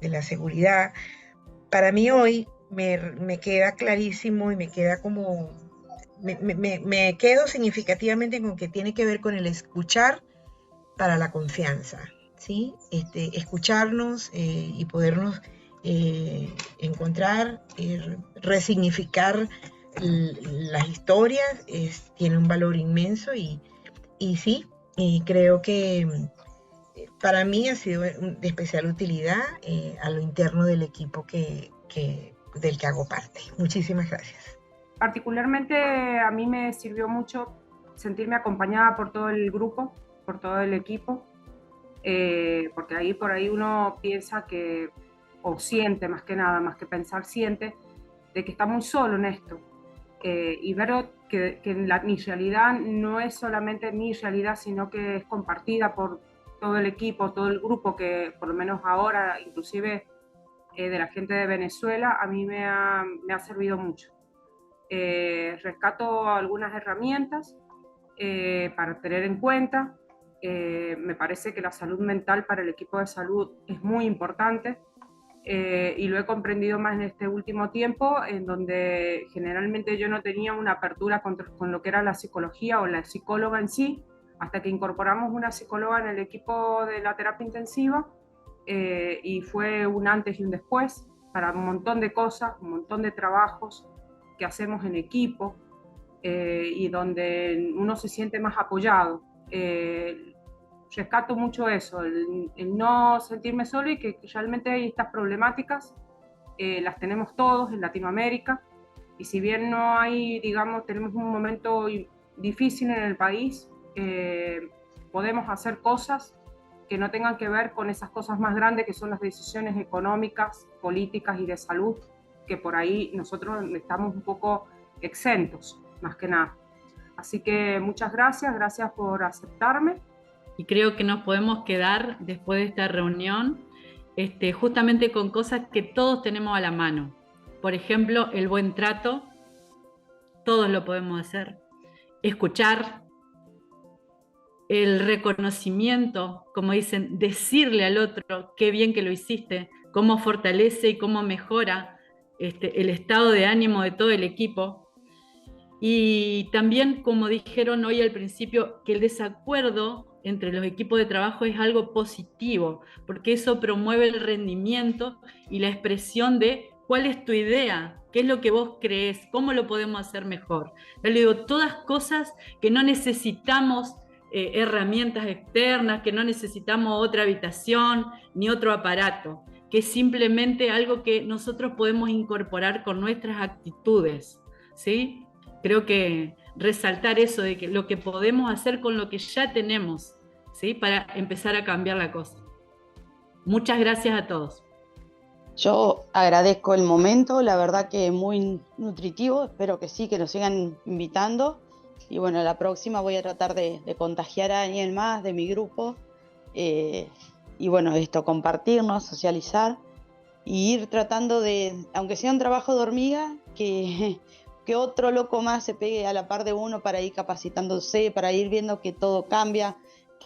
S11: la seguridad, para mí hoy me queda clarísimo, y me queda como, me quedo significativamente con que tiene que ver con el escuchar para la confianza, ¿sí? Escucharnos y podernos encontrar, resignificar las historias, tiene un valor inmenso, y sí, y creo que para mí ha sido de especial utilidad a lo interno del equipo del que hago parte. Muchísimas gracias.
S12: Particularmente a mí me sirvió mucho sentirme acompañada por todo el grupo, por todo el equipo, porque por ahí uno piensa que, o siente más que nada, más que pensar, siente de que está muy solo en esto. Y ver que mi realidad no es solamente mi realidad, sino que es compartida por todo el equipo, todo el grupo, que por lo menos ahora, inclusive de la gente de Venezuela, a mí me ha servido mucho. Rescato algunas herramientas para tener en cuenta. Me parece que la salud mental para el equipo de salud es muy importante, y lo he comprendido más en este último tiempo, en donde generalmente yo no tenía una apertura con lo que era la psicología o la psicóloga en sí, hasta que incorporamos una psicóloga en el equipo de la terapia intensiva, y fue un antes y un después para un montón de cosas, un montón de trabajos que hacemos en equipo y donde uno se siente más apoyado. Rescato mucho eso, el no sentirme solo y que realmente hay estas problemáticas, las tenemos todos en Latinoamérica, y si bien no hay, digamos, tenemos un momento difícil en el país, podemos hacer cosas que no tengan que ver con esas cosas más grandes que son las decisiones económicas, políticas y de salud, que por ahí nosotros estamos un poco exentos, más que nada. Así que muchas gracias por aceptarme.
S6: Y creo que nos podemos quedar después de esta reunión justamente con cosas que todos tenemos a la mano. Por ejemplo, el buen trato, todos lo podemos hacer. Escuchar, el reconocimiento, como dicen, decirle al otro qué bien que lo hiciste, cómo fortalece y cómo mejora el estado de ánimo de todo el equipo. Y también, como dijeron hoy al principio, que el desacuerdo entre los equipos de trabajo es algo positivo, porque eso promueve el rendimiento y la expresión de cuál es tu idea, qué es lo que vos creés, cómo lo podemos hacer mejor. Yo le digo, todas cosas que no necesitamos herramientas externas, que no necesitamos otra habitación ni otro aparato, que es simplemente algo que nosotros podemos incorporar con nuestras actitudes, ¿sí? Creo que resaltar eso de que lo que podemos hacer con lo que ya tenemos, ¿sí? Para empezar a cambiar la cosa. Muchas gracias a todos.
S13: Yo agradezco el momento, la verdad que muy nutritivo, espero que sí, que nos sigan invitando. Y bueno, la próxima voy a tratar de contagiar a alguien más de mi grupo. Y bueno, compartirnos, socializar y ir tratando de, aunque sea un trabajo de hormiga, que otro loco más se pegue a la par de uno para ir capacitándose, para ir viendo que todo cambia,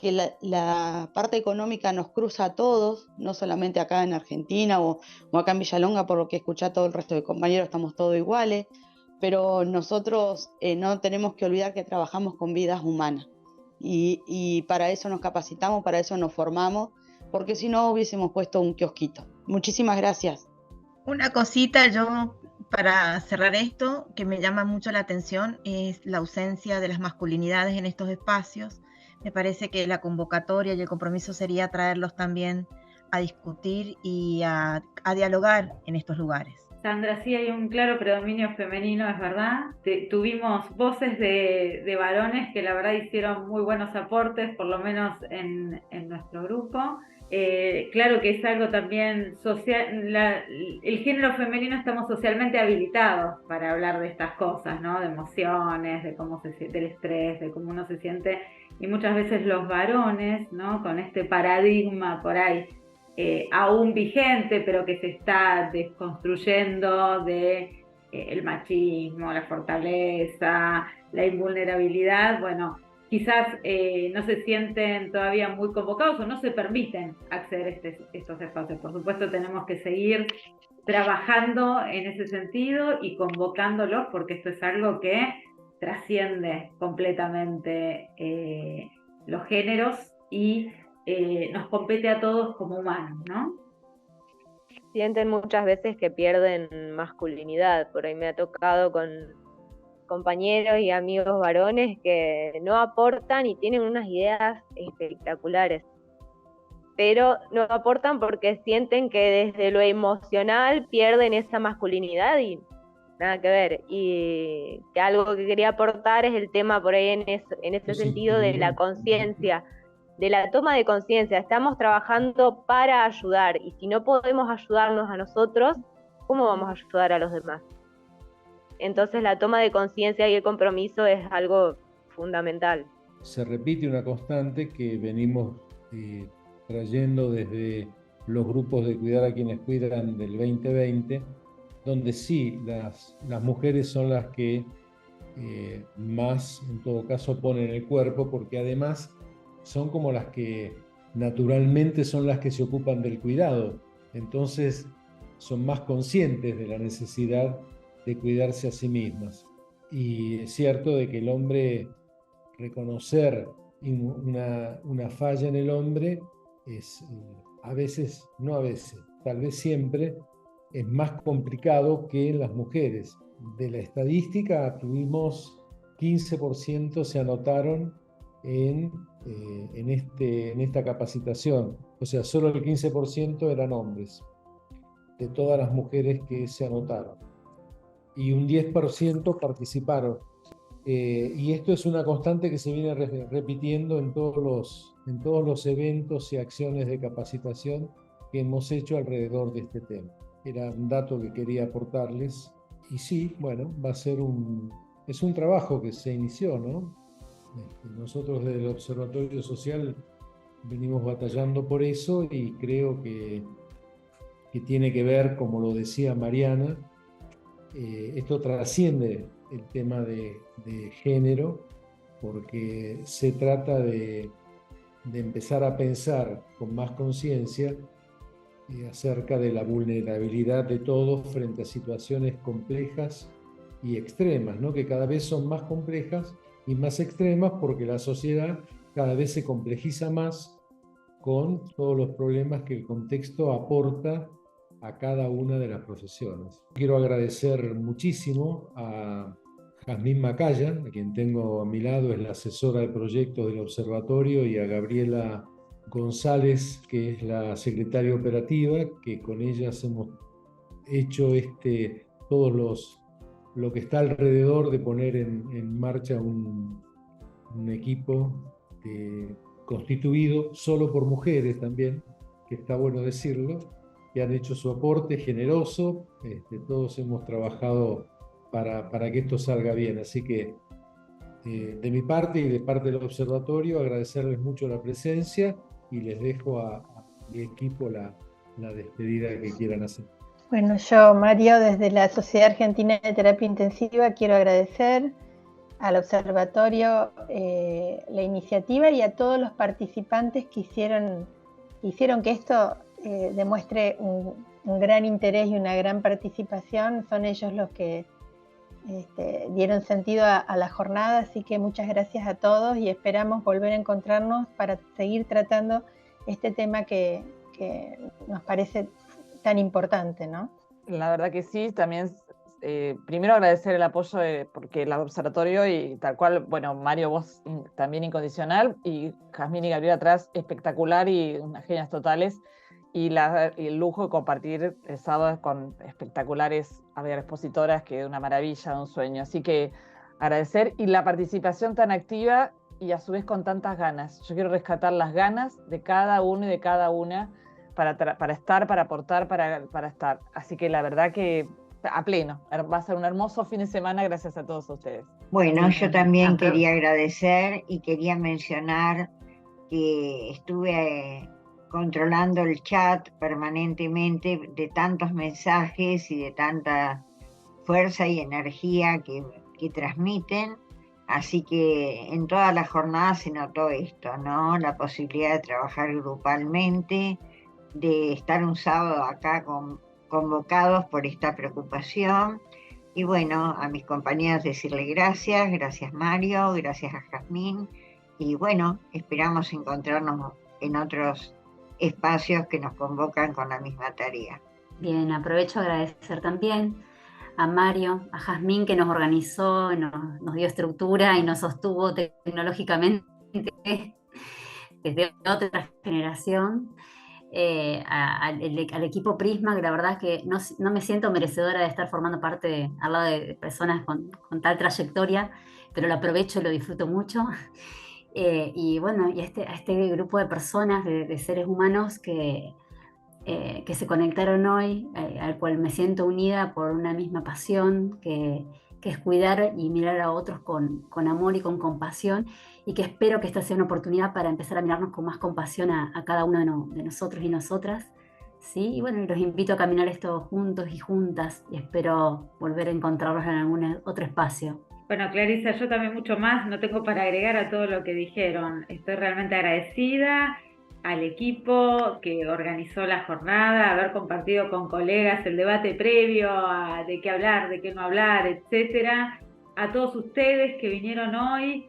S13: que la parte económica nos cruza a todos, no solamente acá en Argentina o acá en Villalonga, por lo que escuché a todo el resto de compañeros, estamos todos iguales, pero nosotros no tenemos que olvidar que trabajamos con vidas humanas y para eso nos capacitamos, para eso nos formamos, porque si no hubiésemos puesto un kiosquito. Muchísimas gracias.
S14: Una cosita yo para cerrar esto que me llama mucho la atención es la ausencia de las masculinidades en estos espacios. Me parece que la convocatoria y el compromiso sería traerlos también a discutir y a dialogar en estos lugares.
S5: Sandra, sí hay un claro predominio femenino, es verdad. Tuvimos voces de varones que la verdad hicieron muy buenos aportes, por lo menos en nuestro grupo. Claro que es algo también social, el género femenino estamos socialmente habilitados para hablar de estas cosas, ¿no? De emociones, de cómo del estrés, de cómo uno se siente, y muchas veces los varones, ¿no? Con este paradigma por ahí aún vigente, pero que se está desconstruyendo de el machismo, la fortaleza, la invulnerabilidad, bueno, quizás no se sienten todavía muy convocados o no se permiten acceder a estos espacios. Por supuesto, tenemos que seguir trabajando en ese sentido y convocándolos, porque esto es algo que trasciende completamente los géneros y nos compete a todos como humanos, ¿no?
S15: Sienten muchas veces que pierden masculinidad. Por ahí me ha tocado con compañeros y amigos varones que no aportan y tienen unas ideas espectaculares, pero no aportan porque sienten que desde lo emocional pierden esa masculinidad y nada que ver. Y que algo que quería aportar es el tema por ahí en ese sentido de la conciencia, de la toma de conciencia. Estamos trabajando para ayudar, y si no podemos ayudarnos a nosotros, ¿cómo vamos a ayudar a los demás? Entonces la toma de conciencia y el compromiso es algo fundamental.
S8: Se repite una constante que venimos trayendo desde los grupos de Cuidar a quienes cuidan del 2020, donde sí, las mujeres son las que más, en todo caso, ponen el cuerpo, porque además son como las que naturalmente son las que se ocupan del cuidado. Entonces son más conscientes de la necesidad de cuidarse a sí mismas. Y es cierto de que el hombre, reconocer una falla en el hombre es a veces, no a veces, tal vez siempre, es más complicado que en las mujeres. De la estadística tuvimos 15% se anotaron en esta capacitación. O sea, solo el 15% eran hombres, de todas las mujeres que se anotaron. Y un 10% participaron. Y esto es una constante que se viene repitiendo en todos los eventos y acciones de capacitación que hemos hecho alrededor de este tema. Era un dato que quería aportarles. Y sí, bueno, es un trabajo que se inició, ¿no? Nosotros desde el Observatorio Social venimos batallando por eso y creo que tiene que ver, como lo decía Mariana, esto trasciende el tema de género, porque se trata de empezar a pensar con más conciencia acerca de la vulnerabilidad de todos frente a situaciones complejas y extremas, ¿no? Que cada vez son más complejas y más extremas porque la sociedad cada vez se complejiza más con todos los problemas que el contexto aporta a cada una de las profesiones. Quiero agradecer muchísimo a Jazmín Macaya, a quien tengo a mi lado, es la asesora de proyectos del observatorio, y a Gabriela González, que es la secretaria operativa, que con ellas hemos hecho lo que está alrededor de poner en marcha un equipo constituido solo por mujeres también, que está bueno decirlo, que han hecho su aporte generoso. Todos hemos trabajado para que esto salga bien. Así que de mi parte y de parte del observatorio, agradecerles mucho la presencia y les dejo a mi equipo la despedida que quieran hacer.
S16: Bueno, yo, Mario, desde la Sociedad Argentina de Terapia Intensiva, quiero agradecer al observatorio la iniciativa y a todos los participantes que hicieron que esto demuestre un gran interés y una gran participación. Son ellos los que dieron sentido a la jornada, así que muchas gracias a todos y esperamos volver a encontrarnos para seguir tratando este tema que nos parece tan importante, ¿no?
S7: La verdad que sí, también primero agradecer el apoyo porque el observatorio y tal cual, bueno, Mario, vos también incondicional, y Jazmín y Gabriela atrás, espectacular y unas genias totales, y el lujo de compartir el sábado con espectaculares expositoras, que es una maravilla, un sueño. Así que agradecer, y la participación tan activa y a su vez con tantas ganas. Yo quiero rescatar las ganas de cada uno y de cada una para estar, para aportar, para estar. Así que la verdad que a pleno. Va a ser un hermoso fin de semana gracias a todos ustedes.
S1: Bueno, yo también quería agradecer y quería mencionar que estuve controlando el chat permanentemente de tantos mensajes y de tanta fuerza y energía que transmiten. Así que en toda la jornada se notó esto, ¿no? La posibilidad de trabajar grupalmente, de estar un sábado acá convocados por esta preocupación. Y bueno, a mis compañeras decirle gracias Mario, gracias a Jazmín, y bueno, esperamos encontrarnos en otros espacios que nos convocan con la misma tarea.
S2: Bien, aprovecho a agradecer también a Mario, a Jazmín, que nos organizó, nos dio estructura y nos sostuvo tecnológicamente desde otra generación. Al equipo Prisma, que la verdad es que no me siento merecedora de estar formando parte al lado de personas con tal trayectoria, pero lo aprovecho y lo disfruto mucho. Y bueno, y a este grupo de personas, de seres humanos que se conectaron hoy, al cual me siento unida por una misma pasión, que es cuidar y mirar a otros con amor y con compasión, y que espero que esta sea una oportunidad para empezar a mirarnos con más compasión a cada uno de nosotros y nosotras, ¿sí? Y bueno, los invito a caminar esto juntos y juntas, y espero volver a encontrarlos en algún otro espacio.
S5: Bueno, Clarisa, yo también mucho más no tengo para agregar a todo lo que dijeron. Estoy realmente agradecida al equipo que organizó la jornada, haber compartido con colegas el debate previo, de qué hablar, de qué no hablar, etcétera. A todos ustedes que vinieron hoy,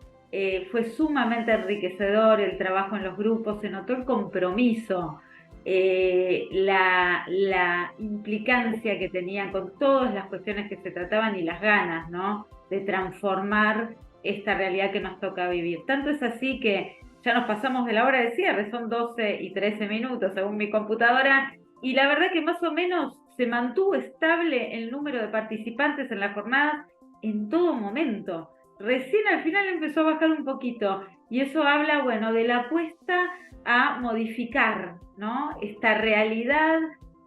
S5: fue sumamente enriquecedor el trabajo en los grupos, se notó el compromiso la implicancia que tenían con todas las cuestiones que se trataban y las ganas, ¿no?, de transformar esta realidad que nos toca vivir. Tanto es así que ya nos pasamos de la hora de cierre, son 12 y 13 minutos según mi computadora, y la verdad que más o menos se mantuvo estable el número de participantes en la jornada en todo momento. Recién al final empezó a bajar un poquito, y eso habla, bueno, de la apuesta a modificar, ¿no?, esta realidad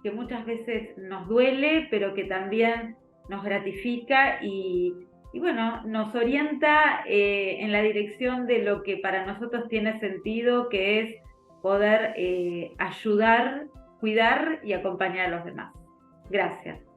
S5: que muchas veces nos duele, pero que también nos gratifica y bueno, nos orienta en la dirección de lo que para nosotros tiene sentido, que es poder ayudar, cuidar y acompañar a los demás. Gracias.